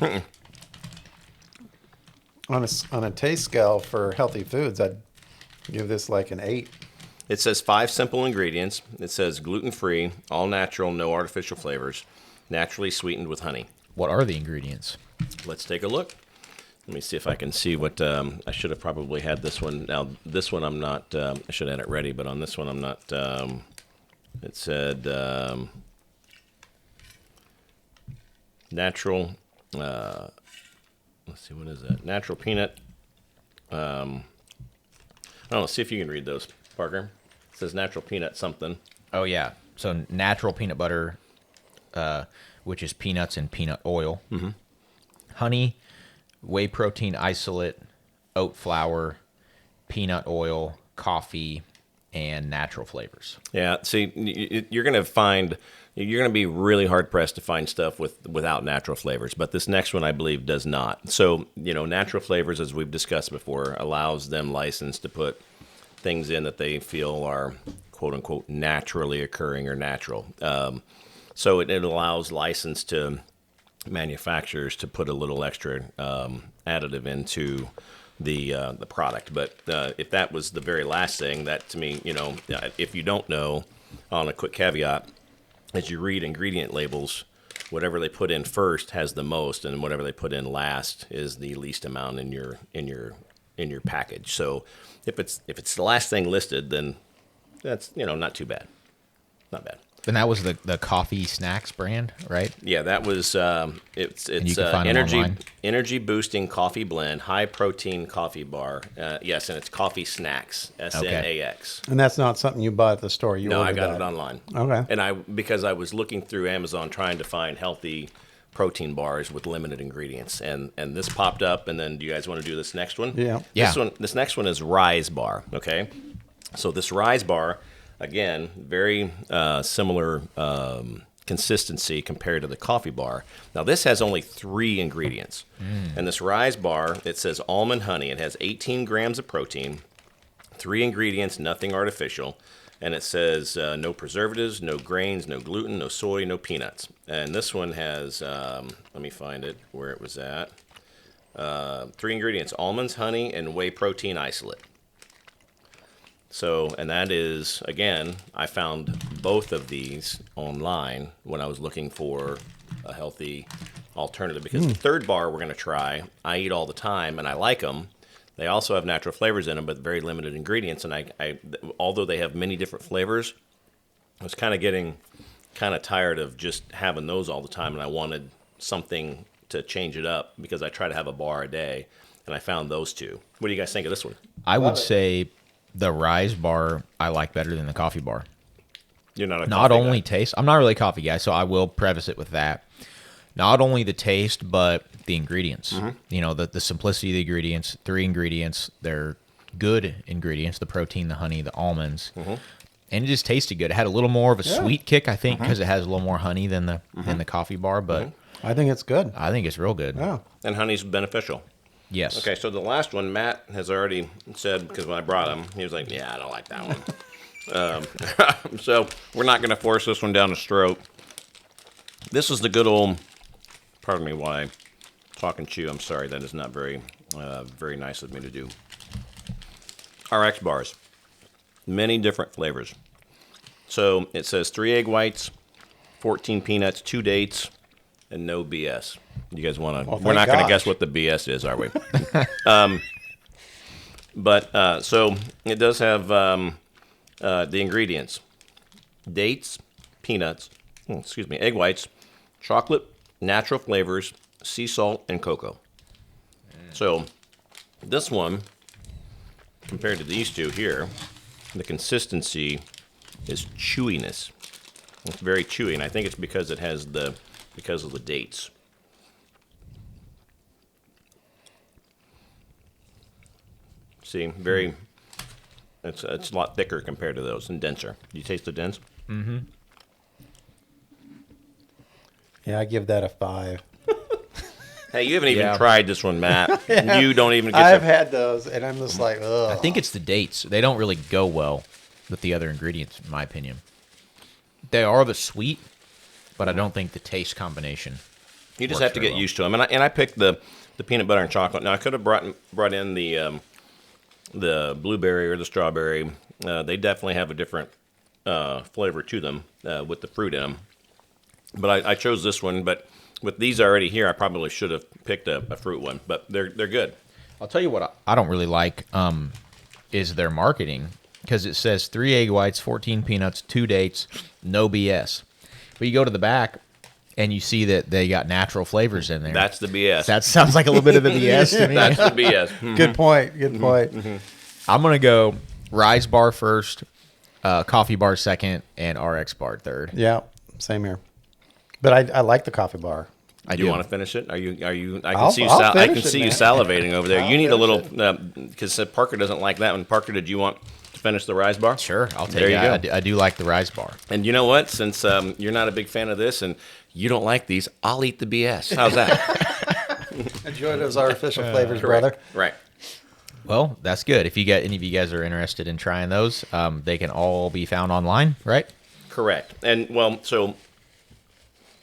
On a taste scale for healthy foods, I'd give this like an 8. It says 5 simple ingredients. It says gluten-free, all natural, no artificial flavors, naturally sweetened with honey. What are the ingredients? Let's take a look. Let me see if I can see what I should have probably had this one. Now, this one I'm not, I should have had it ready, but on this one I'm not, it said natural, let's see, what is that? Natural peanut. I don't know, see if you can read those, Parker. It says natural peanut something. Oh, yeah. So natural peanut butter, which is peanuts and peanut oil. Mm-hmm. Honey, whey protein isolate, oat flour, peanut oil, coffee, and natural flavors. Yeah, see, you're going to be really hard pressed to find stuff without natural flavors, but this next one I believe does not. So, natural flavors, as we've discussed before, allows them license to put things in that they feel are quote unquote naturally occurring or natural. So it allows license to manufacturers to put a little extra additive into the product. But if that was the very last thing, that to me, if you don't know, on a quick caveat, as you read ingredient labels, whatever they put in first has the most, and whatever they put in last is the least amount in your package. So if it's the last thing listed, then that's not too bad, not bad. And that was the coffee snacks brand, right? Yeah, that was it's you can find them online? energy boosting coffee blend, high protein coffee bar. Yes, and it's coffee snacks, SNAX. And that's not something you bought at the store. You No, I ordered got that. it online. Okay. And because I was looking through Amazon trying to find healthy protein bars with limited ingredients, and this popped up. And then, do you guys want to do this next one? Yeah. This next one is Rise Bar. Okay, so this Rise Bar, again, very similar consistency compared to the coffee bar. Now, this has only 3 ingredients. And this Rise Bar, it says almond honey. It has 18 grams of protein, 3 ingredients, nothing artificial. And it says no preservatives, no grains, no gluten, no soy, no peanuts. And this one has, let me find it where it was at. 3 ingredients, almonds, honey, and whey protein isolate. So, and that is, again, I found both of these online when I was looking for a healthy alternative, because the third bar we're going to try, I eat all the time and I like them. They also have natural flavors in them, but very limited ingredients. And although they have many different flavors, I was kind of getting tired of just having those all the time, and I wanted something to change it up because I try to have a bar a day, and I found those two. What do you guys think of this one? I would say the Rise bar I like better than the coffee bar. You're not a Not coffee only guy. taste. I'm not really a coffee guy, so I will preface it with that. Not only the taste, but the ingredients. The simplicity of the ingredients. 3 ingredients. They're good ingredients. The protein, the honey, the almonds. And it just tasted good. It had a little more of a sweet kick, I think, because it has a little more honey than the coffee bar. But I think it's good. I think it's real good. Yeah. And honey's beneficial. Yes. Okay, so the last one, Matt has already said, because when I brought him, he was like, yeah, I don't like that one. So we're not going to force this one down his throat. This is the good old, pardon me while I talk and chew. I'm sorry, that is not very nice of me to do. RX bars. Many different flavors. So it says 3 egg whites, 14 peanuts, 2 dates, and no BS. You guys want to? Well, we're not thank going to gosh. guess what the BS is, are we? So it does have the ingredients: dates, peanuts, egg whites, chocolate, natural flavors, sea salt, and cocoa. So this one, compared to these two here, the consistency is chewiness. It's very chewy, and I think it's because it has because of the dates. See, it's a lot thicker compared to those and denser. You taste the dense? Yeah, I give that a 5. Hey, you haven't even Yeah. tried this one, Matt. You don't even get I've to... had those, and I'm just like, ugh. I think it's the dates. They don't really go well with the other ingredients, in my opinion. They are the sweet, but I don't think the taste combination. You just works have to very get well. used to them. And I picked the peanut butter and chocolate. Now, I could have brought in the blueberry or the strawberry. They definitely have a different flavor to them with the fruit in them. But I chose this one. But with these already here, I probably should have picked a fruit one. But they're good. I'll tell you what I don't really like is their marketing, because it says 3 egg whites, 14 peanuts, 2 dates, no BS. But you go to the back and you see that they got natural flavors in there. That's the BS. That sounds like a little bit of the BS to me. That's the BS. Good point. Good point. I'm going to go Rise bar first, coffee bar second, and RX bar third. Yeah, same here. But I like the coffee bar. Do you want to finish it? Are you? I can I'll- see you. I'll I finish can it, see you man. salivating over there. I'll You need a finish little because Parker doesn't like that one. Parker, did you want to finish the Rise bar? Sure, I'll take There it. you go. I do like the Rise bar. And you know what? Since you're not a big fan of this and you don't like these, I'll eat the BS. How's that? Enjoy those artificial flavors, brother. Right. Well, that's good. If you got any of you guys are interested in trying those, they can all be found online, right? Correct. And well, so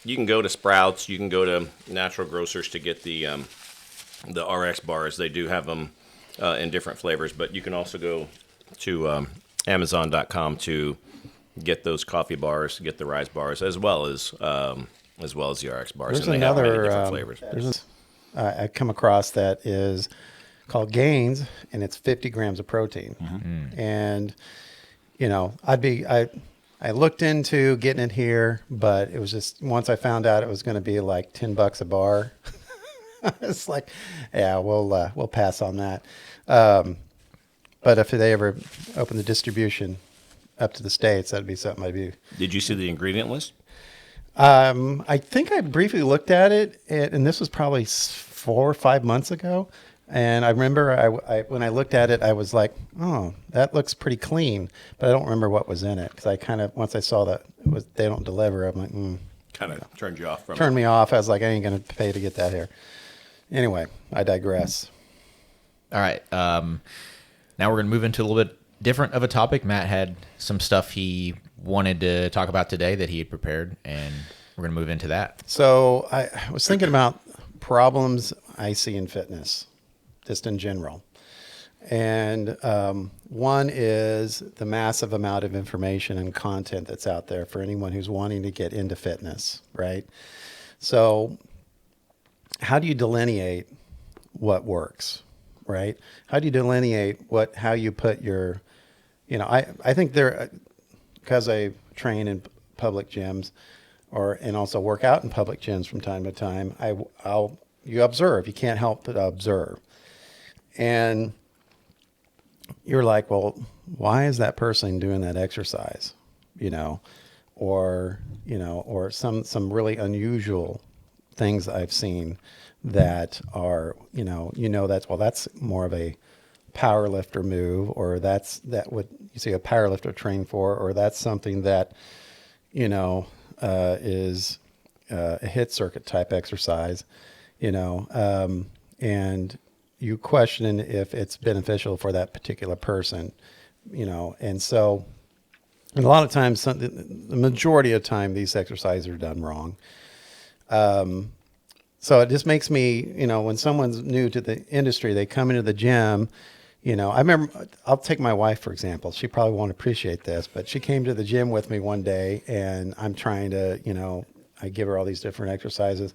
you can go to Sprouts, you can go to natural grocers to get the RX bars. They do have them in different flavors, but you can also go to Amazon.com to get those coffee bars, get the Rise bars, as well as the RX bars. There's and they have many another different flavors. I come across that is called Gains, and it's 50 grams of protein. And you know, I looked into getting it here, but it was just once I found out it was going to be like $10 a bar. It's like, yeah, we'll pass on that. But if they ever open the distribution up to the States, that'd be something I'd be. Did you see the ingredient list? I think I briefly looked at it, and this was probably 4 or 5 months ago. And I remember I when I looked at it, I was like, oh, that looks pretty clean. But I don't remember what was in it because I kind of, once I saw that they don't deliver, I'm like, Kind of turned you off from turned me off. I was like, I ain't going to pay to get that here. Anyway, I digress. All right. Now we're going to move into a little bit different of a topic. Matt had some stuff he wanted to talk about today that he had prepared, and we're going to move into that. So I was thinking about problems I see in fitness, just in general. And one is the massive amount of information and content that's out there for anyone who's wanting to get into fitness, right? So how do you delineate what works? right? How do you delineate how you put your, I think because I train in public gyms and also work out in public gyms from time to time, you observe. You can't help but observe. And you're like, well, why is that person doing that exercise? Or some really unusual things I've seen that are, that's more of a power lifter move, or that what you see a power lifter train for, or that's something that, is a hit circuit type exercise, and you question if it's beneficial for that particular person, and so, and a lot of times, the majority of the time, these exercises are done wrong. So it just makes me, when someone's new to the industry, they come into the gym, I remember, I'll take my wife, for example. She probably won't appreciate this, but she came to the gym with me one day, and I'm trying to, I give her all these different exercises.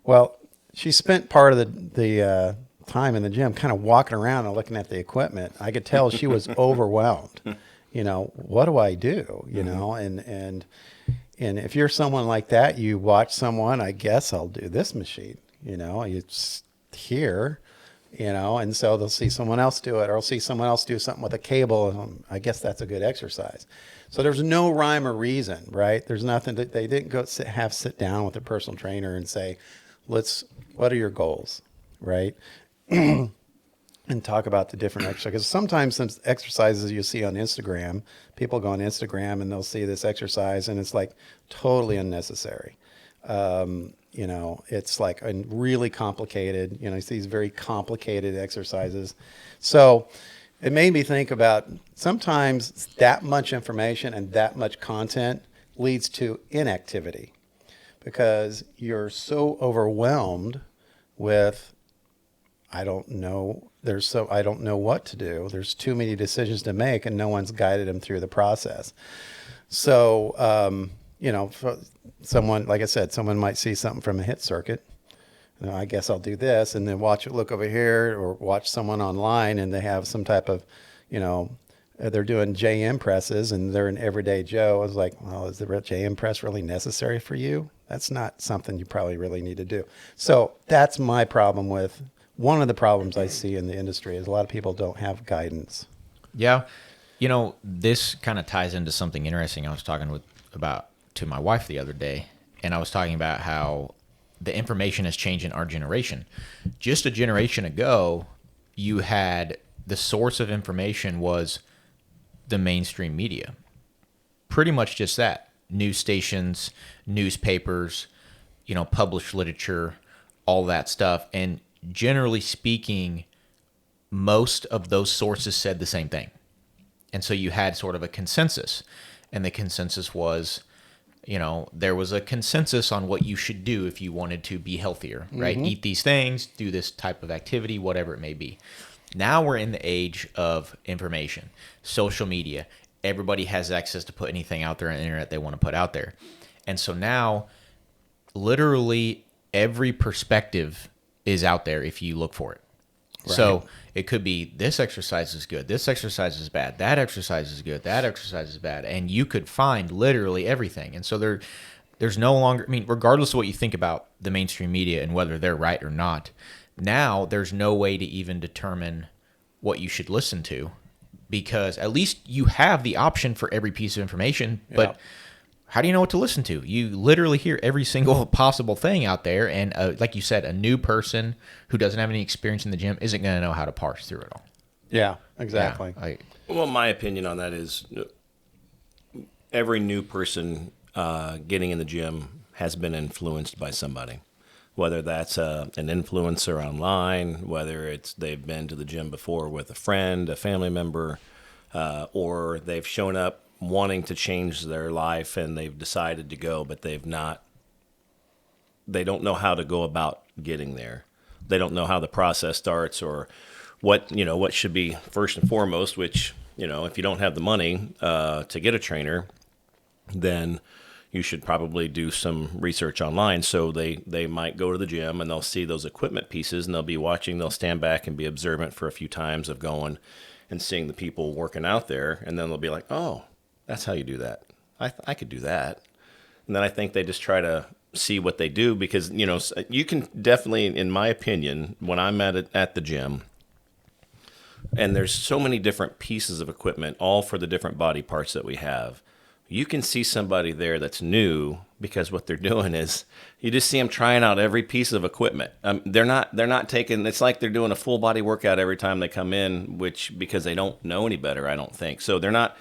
Well, she spent part of the time in the gym kind of walking around and looking at the equipment. I could tell she was overwhelmed. What do I do? And if you're someone like that, you watch someone, I guess I'll do this machine, it's here, and so they'll see someone else do it, or I'll see someone else do something with a cable, and I guess that's a good exercise. So there's no rhyme or reason, right? There's nothing that they didn't go sit down with a personal trainer and say, what are your goals, right? And talk about the different exercises. Because sometimes some exercises you see on Instagram, people go on Instagram and they'll see this exercise and it's like totally unnecessary. It's like really complicated, it's these very complicated exercises. So it made me think about sometimes that much information and that much content leads to inactivity because you're so overwhelmed with, I don't know what to do. There's too many decisions to make and no one's guided them through the process. So, for someone, like I said, someone might see something from a hit circuit. I guess I'll do this and then look over here, or watch someone online and they have some type of, they're doing JM presses and they're an everyday Joe. I was like, well, is the JM press really necessary for you? That's not something you probably really need to do. So that's my problem with one of the problems I see in the industry is a lot of people don't have guidance. Yeah. This kind of ties into something interesting I was talking about to my wife the other day. And I was talking about how the information has changed in our generation. Just a generation ago, you had the source of information was the mainstream media. Pretty much just that. News stations, newspapers, published literature, all that stuff. And generally speaking, most of those sources said the same thing. And so you had sort of a consensus. And the consensus was, there was a consensus on what you should do if you wanted to be healthier, right? Mm-hmm. Eat these things, do this type of activity, whatever it may be. Now we're in the age of information, social media. Everybody has access to put anything out there on the internet they want to put out there. And so now, literally every perspective is out there if you look for it. Right. So it could be this exercise is good, this exercise is bad, that exercise is good, that exercise is bad, and you could find literally everything. And so there's no longer, regardless of what you think about the mainstream media and whether they're right or not, now there's no way to even determine what you should listen to, because at least you have the option for every piece of information, but how do you know what to listen to? You literally hear every single possible thing out there. And like you said, a new person who doesn't have any experience in the gym isn't going to know how to parse through it all. Yeah, exactly. Well, my opinion on that is every new person getting in the gym has been influenced by somebody, whether that's an influencer online, whether they've been to the gym before with a friend, a family member, or they've shown up wanting to change their life and they've decided to go, but they don't know how to go about getting there. They don't know how the process starts or what should be first and foremost, which, if you don't have the money to get a trainer, then, you should probably do some research online. So they might go to the gym and they'll see those equipment pieces and they'll be watching, they'll stand back and be observant for a few times of going and seeing the people working out there. And then they'll be like, oh, that's how you do that. I could do that. And then I think they just try to see what they do because, you know, you can definitely, in my opinion, when I'm at the gym, and there's so many different pieces of equipment, all for the different body parts that we have. You can see somebody there that's new because what they're doing is you just see them trying out every piece of equipment. They're not taking. It's like they're doing a full body workout every time they come in, which because they don't know any better, I don't think. So they're not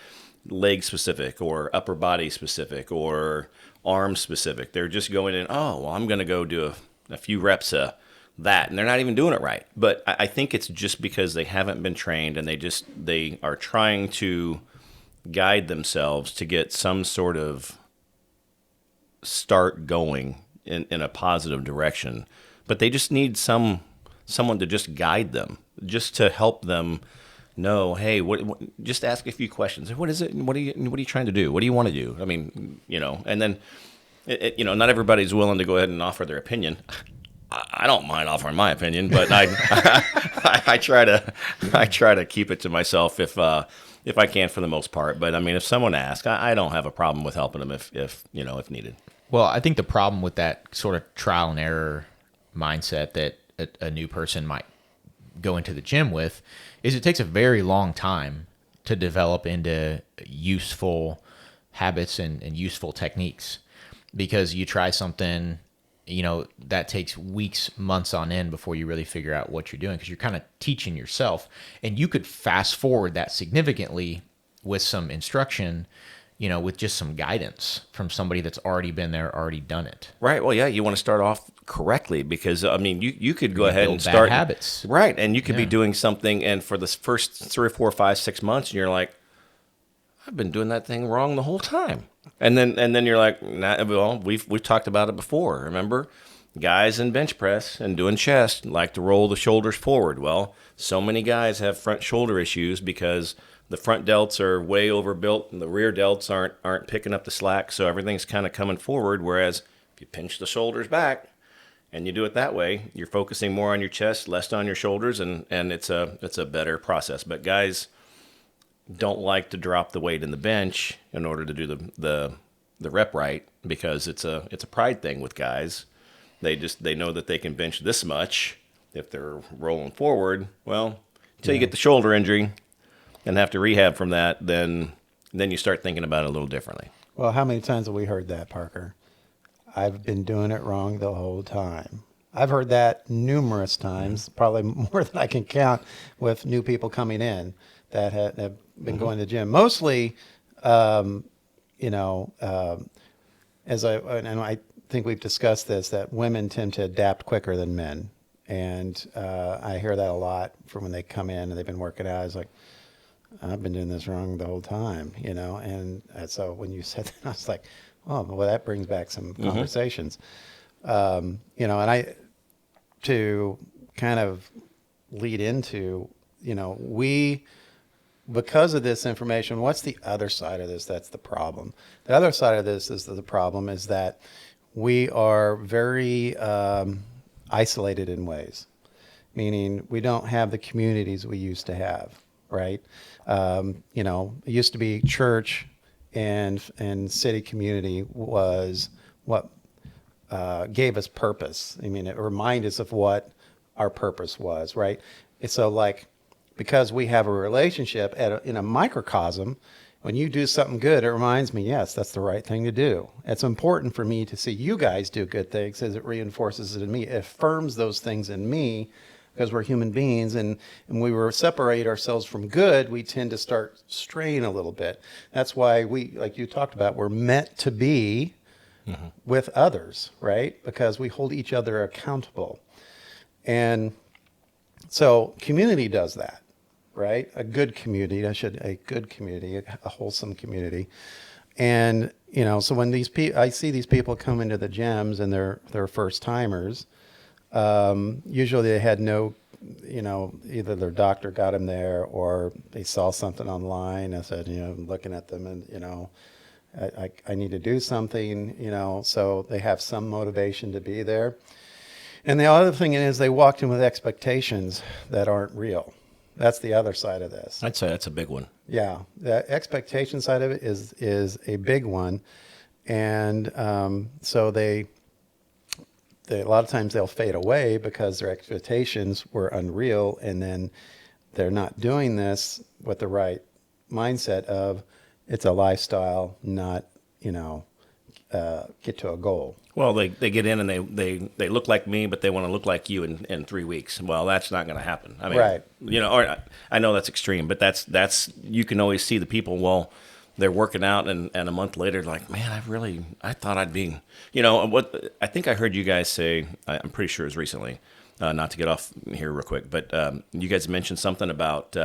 leg specific or upper body specific or arm specific. They're just going in. Oh, well, I'm going to go do a few reps of that, and they're not even doing it right. But I think it's just because they haven't been trained and they are trying to guide themselves to get some sort of start going in a positive direction. But they just need someone to just guide them, just to help them know, hey, just ask a few questions. What is it? What are you trying to do? What do you want to do? I mean, you know, and then, not everybody's willing to go ahead and offer their opinion. I don't mind offering my opinion, but I try to keep it to myself if I can for the most part. But I mean, if someone asks, I don't have a problem with helping them if needed. Well, I think the problem with that sort of trial and error mindset that a new person might go into the gym with is it takes a very long time to develop into useful habits and useful techniques, because you try something, that takes weeks, months on end before you really figure out what you're doing, because you're kind of teaching yourself. And you could fast forward that significantly with some instruction, with just some guidance from somebody that's already been there, already done it. Right. Well, yeah, you want to start off correctly because, I mean, you could go ahead and build start bad habits. Right. And you could be doing something, and for the first 3 or 4 or 5, 6 months, and you're like, I've been doing that thing wrong the whole time. And then you're like, nah, well, we've talked about it before. Remember, guys in bench press and doing chest like to roll the shoulders forward. Well, so many guys have front shoulder issues because the front delts are way overbuilt and the rear delts aren't picking up the slack, so everything's kind of coming forward. Whereas if you pinch the shoulders back and you do it that way, you're focusing more on your chest, less on your shoulders, and it's a better process. But guys don't like to drop the weight in the bench in order to do the rep right, because it's a pride thing with guys. They know that they can bench this much if they're rolling forward. Well, until you get the shoulder injury and have to rehab from that, then you start thinking about it a little differently. Well, how many times have we heard that, Parker? I've been doing it wrong the whole time. I've heard that numerous times, probably more than I can count, with new people coming in that have been going to the gym. Mostly, as I think we've discussed this, that women tend to adapt quicker than men. And I hear that a lot from when they come in and they've been working out. It's like, I've been doing this wrong the whole time, and so when you said that, I was like, oh, well, that brings back some conversations, and to kind of lead into, because of this information, what's the other side of this? That's the problem. The other side of this is the problem is that we are very isolated in ways, meaning we don't have the communities we used to have. Right. It used to be church and city community was what gave us purpose. I mean, it reminded us of what our purpose was. Right. And so because we have a relationship in a microcosm, when you do something good, it reminds me, yes, that's the right thing to do. It's important for me to see you guys do good things as it reinforces it in me. It affirms those things in me, because we're human beings, and we separate ourselves from good, we tend to start straying a little bit. That's why we, like you talked about, we're meant to be with others, right? Because we hold each other accountable. And so community does that, right? A good community, a wholesome community. And, so when I see these people come into the gyms and they're first timers, usually they had no, either their doctor got them there or they saw something online. I said, looking at them and, I need to do something, so they have some motivation to be there. And the other thing is they walked in with expectations that aren't real. That's the other side of this. I'd say that's a big one. Yeah, the expectation side of it is a big one. And so they a lot of times they'll fade away because their expectations were unreal, and then they're not doing this with the right mindset of it's a lifestyle, not get to a goal. Well, they get in and they look like me, but they want to look like you in 3 weeks. Well, that's not going to happen. I mean, Right. Or I know that's extreme, but that's you can always see the people. Well, they're working out, and a month later, like, man, I thought I'd be, what I think I heard you guys say. I'm pretty sure it was recently. Not to get off here real quick, but you guys mentioned something about.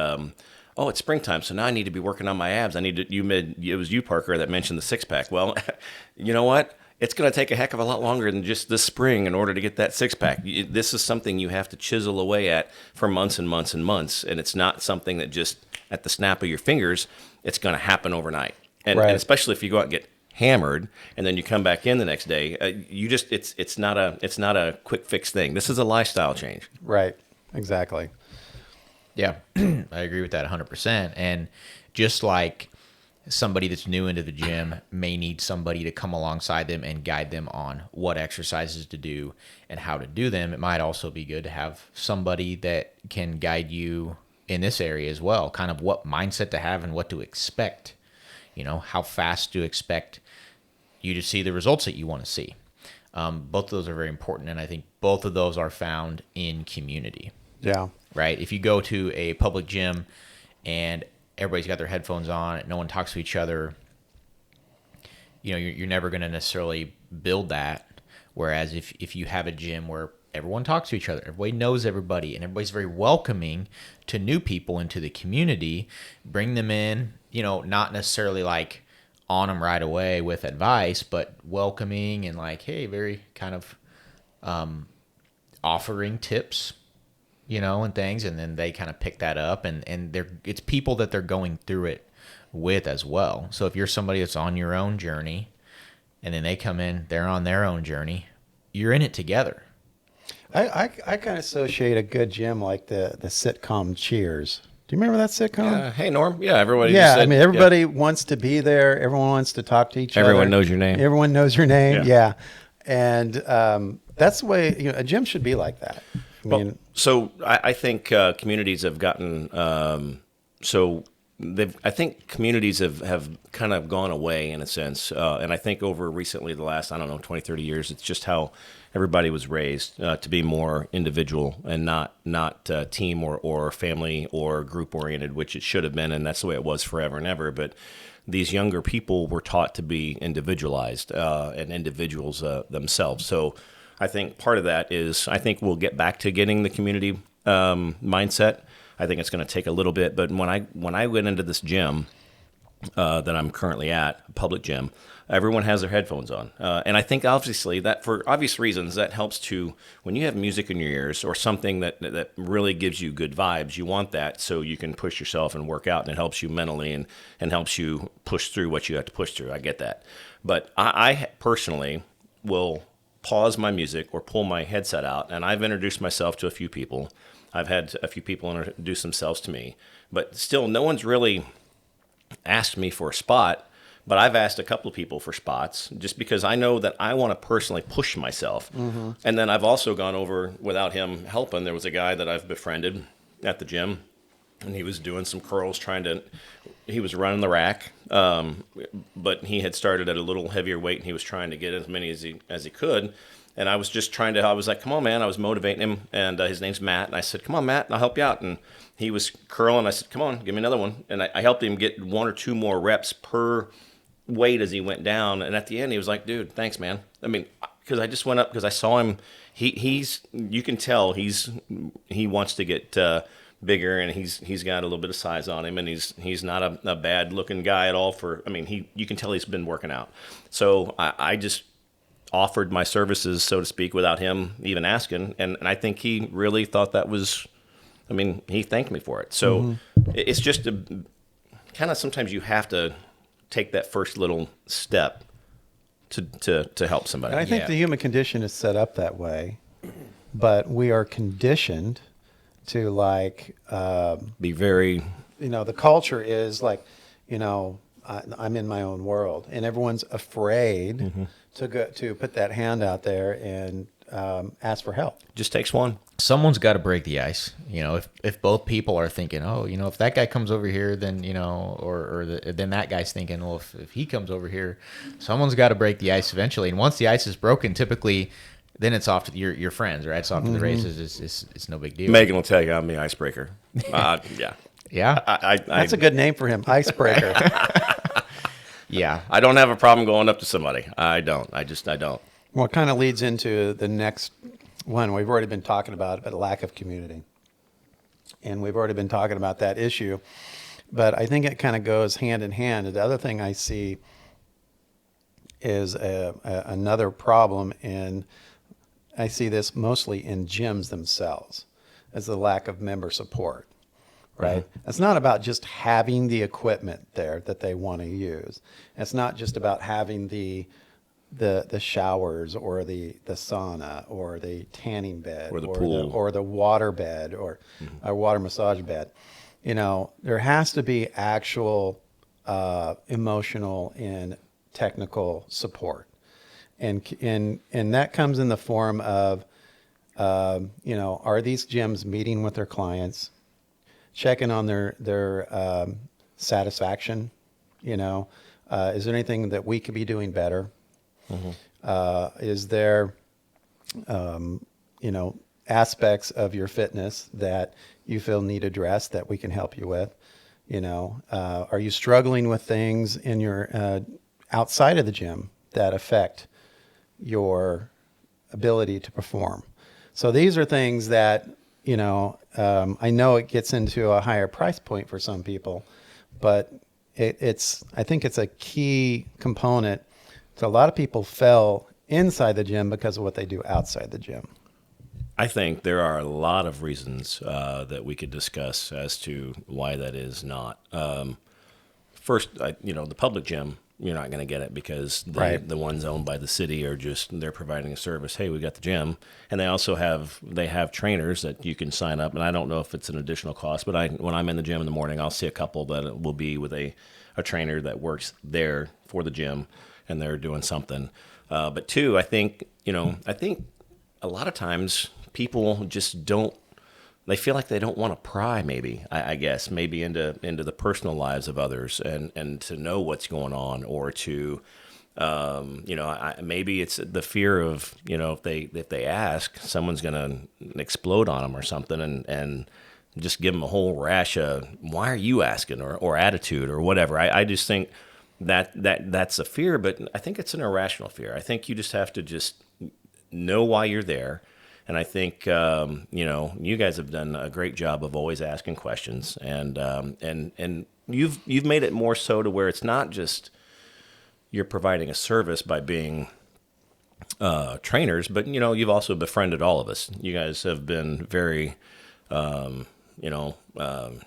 Oh, it's springtime, so now I need to be working on my abs. It was you, Parker, that mentioned the six-pack. Well, you know what? It's going to take a heck of a lot longer than just this spring in order to get that six-pack. This is something you have to chisel away at for months and months and months, and it's not something that just at the snap of your fingers, it's going to happen overnight. And, Right. and especially if you go out and get hammered, and then you come back in the next day, it's not a quick fix thing. This is a lifestyle change. Right. Exactly. Yeah, I agree with that 100%. And just like somebody that's new into the gym may need somebody to come alongside them and guide them on what exercises to do and how to do them, it might also be good to have somebody that can guide you in this area as well, kind of what mindset to have and what to expect, how fast to expect you to see the results that you want to see. Both of those are very important, and I think both of those are found in community. Yeah. Right? If you go to a public gym and everybody's got their headphones on, no one talks to each other, you're never going to necessarily build that. Whereas if you have a gym where everyone talks to each other, everybody knows everybody, and everybody's very welcoming to new people into the community, bring them in, not necessarily like on them right away with advice, but welcoming and like, hey, very kind of offering tips, and things, and then they kind of pick that up, and it's people that they're going through it with as well. So if you're somebody that's on your own journey, and then they come in, they're on their own journey, you're in it together. I kind of associate a good gym like the sitcom Cheers. Do you remember that sitcom? Hey, Norm. Yeah, everybody. Yeah, just said, I mean, everybody wants to be there. Everyone wants to talk to each other. Everyone knows your name. Everyone knows your name. Yeah. Yeah. And that's the way a gym should be like that. So I think communities have gotten I think communities have kind of gone away in a sense, and I think over recently the last 20, 30 years, it's just how everybody was raised to be more individual and not team or family or group oriented, which it should have been, and that's the way it was forever and ever. But these younger people were taught to be individualized and individuals themselves. So I think part of that is I think we'll get back to getting the community mindset. I think it's going to take a little bit, but when I went into this gym that I'm currently at, a public gym, everyone has their headphones on, and I think obviously that for obvious reasons that helps to when you have music in your ears or something that really gives you good vibes. You want that so you can push yourself and work out, and it helps you mentally and helps you push through what you have to push through. I get that, but I personally will pause my music or pull my headset out, and I've introduced myself to a few people. I've had a few people introduce themselves to me, but still no one's really asked me for a spot, but I've asked a couple of people for spots just because I know that I want to personally push myself. Mm-hmm. And then I've also gone over without him helping. There was a guy that I've befriended at the gym, and he was doing some curls, he was running the rack, but he had started at a little heavier weight, and he was trying to get as many as he could. And I was just I was like, come on, man. I was motivating him, and his name's Matt. And I said, come on, Matt, I'll help you out. And he was curling. I said, come on, give me another one. And I helped him get 1 or 2 more reps per weight as he went down. And at the end, he was like, dude, thanks, man. I mean, because I just went up because I saw him. You can tell he wants to get bigger, and he's got a little bit of size on him, and he's not a bad looking guy at all. You can tell he's been working out. So I just offered my services, so to speak, without him even asking, and I think he really thought that was. I mean, he thanked me for it. So It's just kind of sometimes you have to take that first little step to help somebody. And I think Yeah. the human condition is set up that way, but we are conditioned to Be very the culture is I'm in my own world, and everyone's afraid to put that hand out there and ask for help. just takes one. Someone's got to break the ice. If both people are thinking, oh, if that guy comes over here, then then that guy's thinking, well, if he comes over here, someone's got to break the ice eventually. And once the ice is broken, typically, then it's off to your friends, right? It's off to the races. It's no big deal. Megan will tell you I'm the icebreaker. Yeah. Yeah, That's a good name for him, icebreaker. yeah. I don't have a problem going up to somebody. I don't. I don't. Well, it kind of leads into the next one. We've already been talking about a lack of community. And we've already been talking about that issue. But I think it kind of goes hand in hand. The other thing I see is another problem, and I see this mostly in gyms themselves, as the lack of member support. Right? It's not about just having the equipment there that they want to use. It's not just about having the showers or the sauna or the tanning bed or the pool or the water bed or a water massage bed. There has to be actual emotional and technical support, and that comes in the form of are these gyms meeting with their clients, checking on their satisfaction? Is there anything that we could be doing better? Is there, aspects of your fitness that you feel need addressed that we can help you with? Are you struggling with things in your outside of the gym that affect your ability to perform? So these are things that, I know it gets into a higher price point for some people, but I think it's a key component. So a lot of people fell inside the gym because of what they do outside the gym. I think there are a lot of reasons that we could discuss as to why that is not. First, the public gym, you're not going to get it because the ones owned by the city are they're providing a service. Hey, we got the gym, and they also have trainers that you can sign up. And I don't know if it's an additional cost, but when I'm in the gym in the morning, I'll see a couple that will be with a trainer that works there for the gym, and they're doing something. But two, I think a lot of times people just they feel like they don't want to pry, maybe, I guess, maybe into the personal lives of others and to know what's going on, or to, maybe it's the fear of, if they ask, someone's going to explode on them or something and just give them a whole rash of, why are you asking, or attitude or whatever. I just think that's a fear, but I think it's an irrational fear. I think you just have to just know why you're there. And I think, you guys have done a great job of always asking questions, and you've made it more so to where it's not just you're providing a service by being trainers, but, you've also befriended all of us. You guys have been very,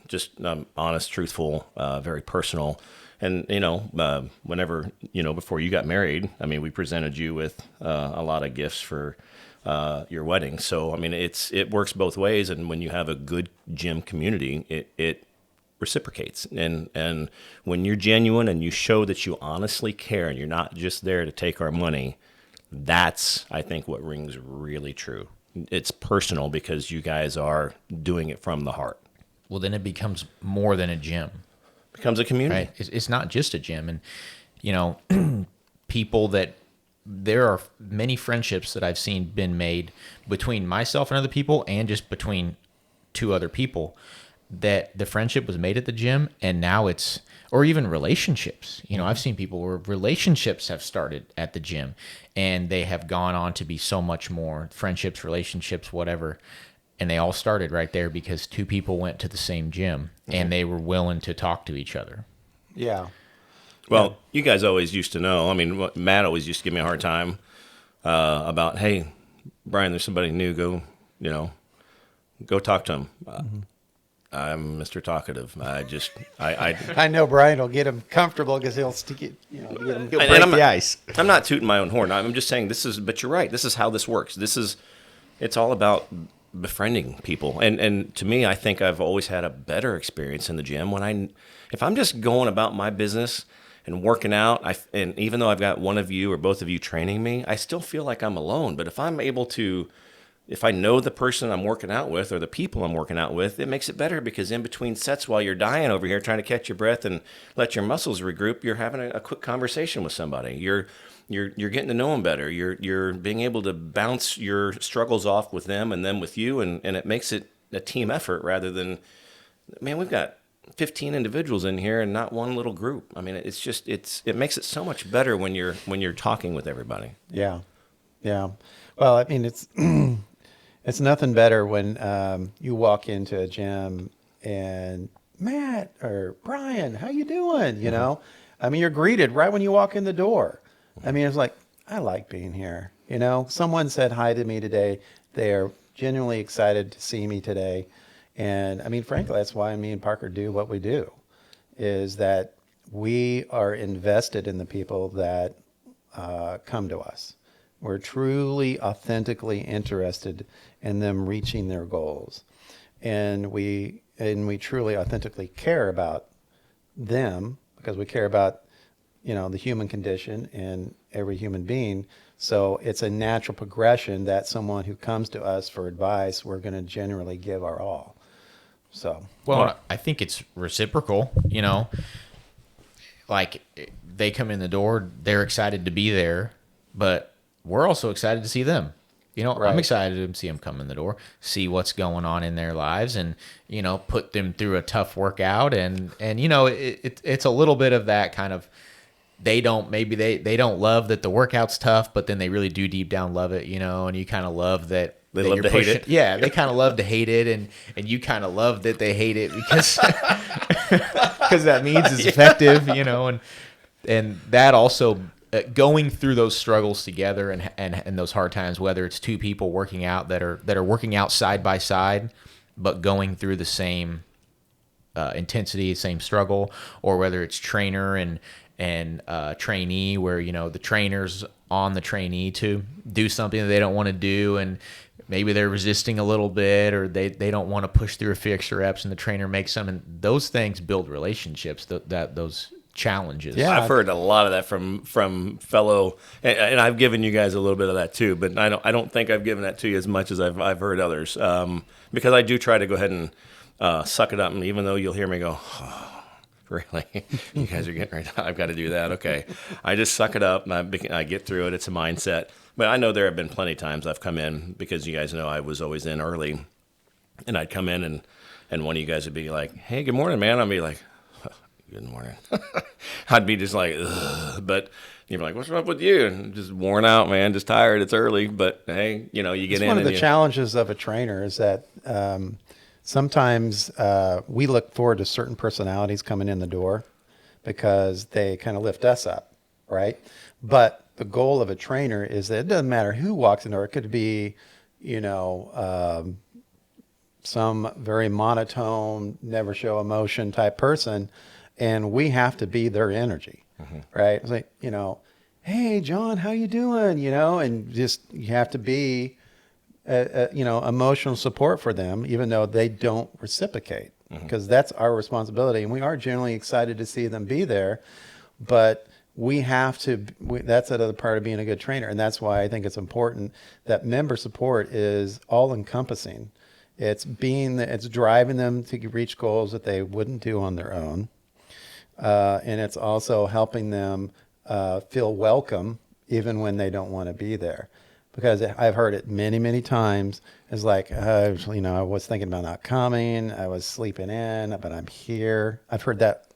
just honest, truthful, very personal. And, whenever, before you got married, we presented you with a lot of gifts for your wedding. So, it works both ways. And when you have a good gym community, it reciprocates. And when you're genuine and you show that you honestly care and you're not just there to take our money, that's, I think, what rings really true. It's personal because you guys are doing it from the heart. Well, then it becomes more than a gym. Becomes a community. Right? It's not just a gym. And, people that there are many friendships that I've seen been made between myself and other people, and just between two other people, that the friendship was made at the gym, and now or even relationships. I've seen people where relationships have started at the gym, and they have gone on to be so much more, friendships, relationships, whatever. And they all started right there because two people went to the same gym, and they were willing to talk to each other. Yeah. Well, you guys always used to know. Matt always used to give me a hard time about, hey, Bryan, there's somebody new. Go talk to him. I'm Mr. Talkative. I know Brian will get him comfortable because he'll stick it, get him. He'll And break I'm the not- ice. I'm not tooting my own horn. I'm just saying but you're right. This is how this works. It's all about befriending people. And to me, I think I've always had a better experience in the gym if I'm just going about my business and working out, and even though I've got one of you or both of you training me, I still feel like I'm alone. But if I know the person I'm working out with or the people I'm working out with, it makes it better because in between sets while you're dying over here trying to catch your breath and let your muscles regroup, you're having a quick conversation with somebody. You're getting to know them better. You're being able to bounce your struggles off with them and them with you, and it makes it a team effort rather than, man, we've got 15 individuals in here and not one little group. I mean, it makes it so much better when you're talking with everybody. Yeah. Well, I mean, it's it's nothing better when you walk into a gym and Matt or Brian, how you doing? You know, I mean, you're greeted right when you walk in the door. I mean, it's like, I like being here. You know, someone said hi to me today. They are genuinely excited to see me today. And I mean, frankly, that's why me and Parker do what we do, is that we are invested in the people that come to us. We're truly, authentically interested in them reaching their goals. And we truly, authentically care about them because we care about, the human condition and every human being. So it's a natural progression that someone who comes to us for advice, we're going to generally give our all. So, Well, I think it's reciprocal, like they come in the door, they're excited to be there, but we're also excited to see them. Right. I'm excited to see them come in the door, see what's going on in their lives, and put them through a tough workout, and it's a little bit of that kind of. They don't love that the workout's tough, but then they really do deep down love it, and you kind of love that. They love to hate it. Yeah, they kind of love to hate it, and you kind of love that they hate it because that means it's effective, and that also going through those struggles together and those hard times, whether it's two people working out that are working out side by side, but going through the same intensity, same struggle, or whether it's trainer and trainee, where the trainer's on the trainee to do something that they don't want to do, and maybe they're resisting a little bit, or they don't want to push through a few extra reps, and the trainer makes them, and those things build relationships. Those challenges. Yeah. I've heard a lot of that from fellow, and I've given you guys a little bit of that too. But I don't think I've given that to you as much as I've heard others, because I do try to go ahead and suck it up, and even though you'll hear me go. Oh, really? You guys are getting right now. I've got to do that. Okay. I just suck it up and I get through it. It's a mindset. But I know there have been plenty of times I've come in, because you guys know I was always in early, and I'd come in and one of you guys would be like, hey, good morning, man. I'd be like, good morning. I'd be just like, ugh. But you'd be like, what's up with you? And just worn out, man, just tired. It's early. But hey, you get it's in. One of the challenges of a trainer is that sometimes we look forward to certain personalities coming in the door because they kind of lift us up, right? But the goal of a trainer is that it doesn't matter who walks in the door. It could be, some very monotone, never show emotion type person, and we have to be their energy, right? It's like, hey, John, how you doing? And just you have to be emotional support for them, even though they don't reciprocate, because that's our responsibility. And we are generally excited to see them be there, but we have to, that's another part of being a good trainer. And that's why I think it's important that member support is all encompassing. It's driving them to reach goals that they wouldn't do on their own. And it's also helping them feel welcome even when they don't want to be there. Because I've heard it many, many times. It's like, I was thinking about not coming. I was sleeping in, but I'm here. I've heard that.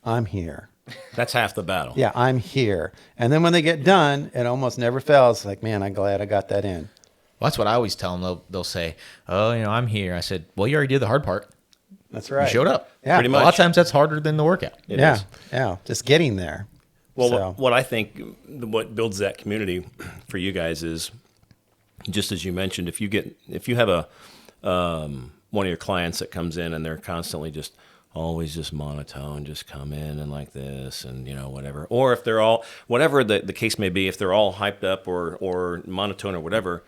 I'm here. That's half the battle. Yeah, I'm here. And then when they get done, it almost never fails. It's like, man, I'm glad I got that in. Well, that's what I always tell them. They'll say, oh, I'm here. I said, well, you already did the hard part. That's right. You showed up. Yeah. Pretty much. A lot of times that's harder than the workout. It is. Yeah. Just getting there. Well, So- what I think, what builds that community for you guys is, just as you mentioned, if you have one of your clients that comes in and they're constantly just always just monotone, just come in and like this and, whatever. Or if they're all, whatever the case may be, if they're all hyped up or monotone or whatever,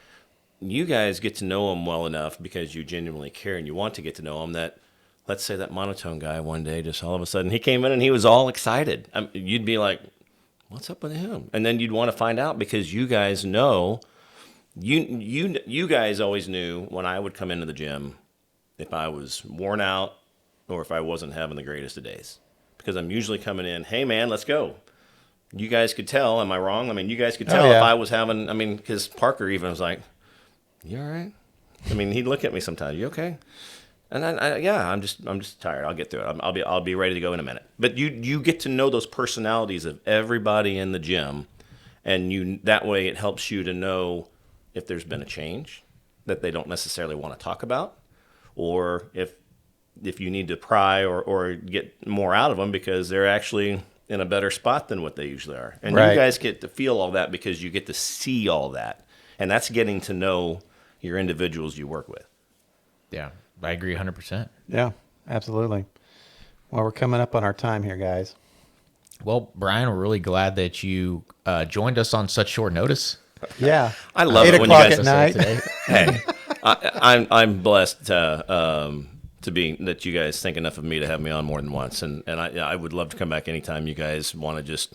you guys get to know them well enough because you genuinely care and you want to get to know them that, let's say that monotone guy one day, just all of a sudden he came in and he was all excited. You'd be like, what's up with him? And then you'd want to find out because you guys know, you guys always knew when I would come into the gym if I was worn out or if I wasn't having the greatest of days. Because I'm usually coming in, hey man, let's go. You guys could tell, am I wrong? You guys could tell if I was having, because Parker even was like, you all right? He'd look at me sometimes, you okay? And then, I'm just tired. I'll get through it. I'll be ready to go in a minute. But you get to know those personalities of everybody in the gym, and that way it helps you to know if there's been a change that they don't necessarily want to talk about, or if you need to pry or get more out of them because they're actually in a better spot than what they usually are. And you guys get to feel all that because you get to see all that, and that's getting to know your individuals you work with. Yeah. I agree 100%. Yeah, absolutely. Well, we're coming up on our time here, guys. Well, Bryan, we're really glad that you joined us on such short notice. Yeah. I love it when you guys at night. Hey, I'm blessed to be that you guys think enough of me to have me on more than once, and I would love to come back anytime you guys want to just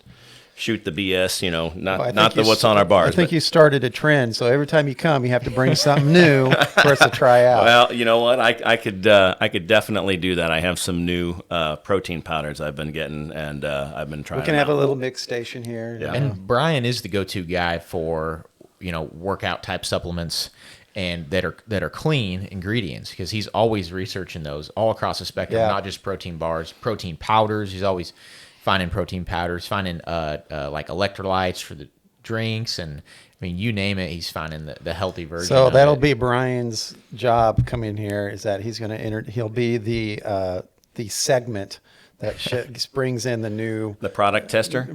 shoot the BS, not what's on our bars. I think you started a trend, so every time you come, you have to bring something new for us to try out. Well, you know what? I could definitely do that. I have some new protein powders I've been getting, and I've been trying. We can have a little mix station here. Yeah. And Bryan is the go-to guy for workout type supplements and that are clean ingredients because he's always researching those all across the spectrum, not just protein bars, protein powders. He's always finding protein powders, finding like electrolytes for the drinks, and you name it, he's finding the healthy version. So that'll be Bryan's job coming here. Is that he's going to he'll be the segment that brings in the product tester,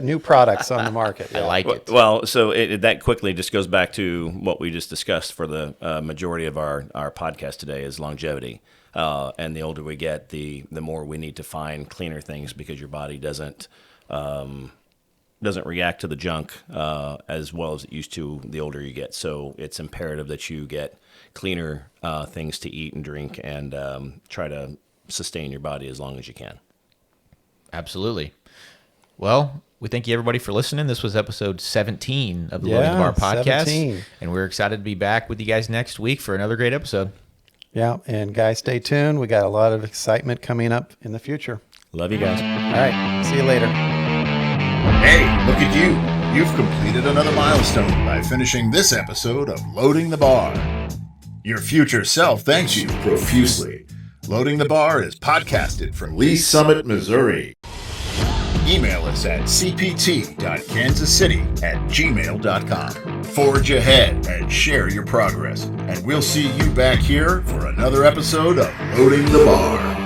new products on the market. Yeah. I like it. Well, so that quickly just goes back to what we just discussed for the majority of our podcast today is longevity. And the older we get, the more we need to find cleaner things because your body doesn't react to the junk as well as it used to the older you get. So it's imperative that you get cleaner things to eat and drink and try to sustain your body as long as you can. Absolutely. Well, we thank you everybody for listening. This was episode 17 of the Loading the Bar podcast. 17. And we're excited to be back with you guys next week for another great episode. Yeah, and guys, stay tuned. We got a lot of excitement coming up in the future. Love you guys. All right, see you later. Hey, look at you. You've completed another milestone by finishing this episode of Loading the Bar. Your future self thanks you profusely. Loading the Bar is podcasted from Lee Summit, Missouri. Email us at cpt.kansascity@gmail.com. Forge ahead and share your progress. And we'll see you back here for another episode of Loading the Bar.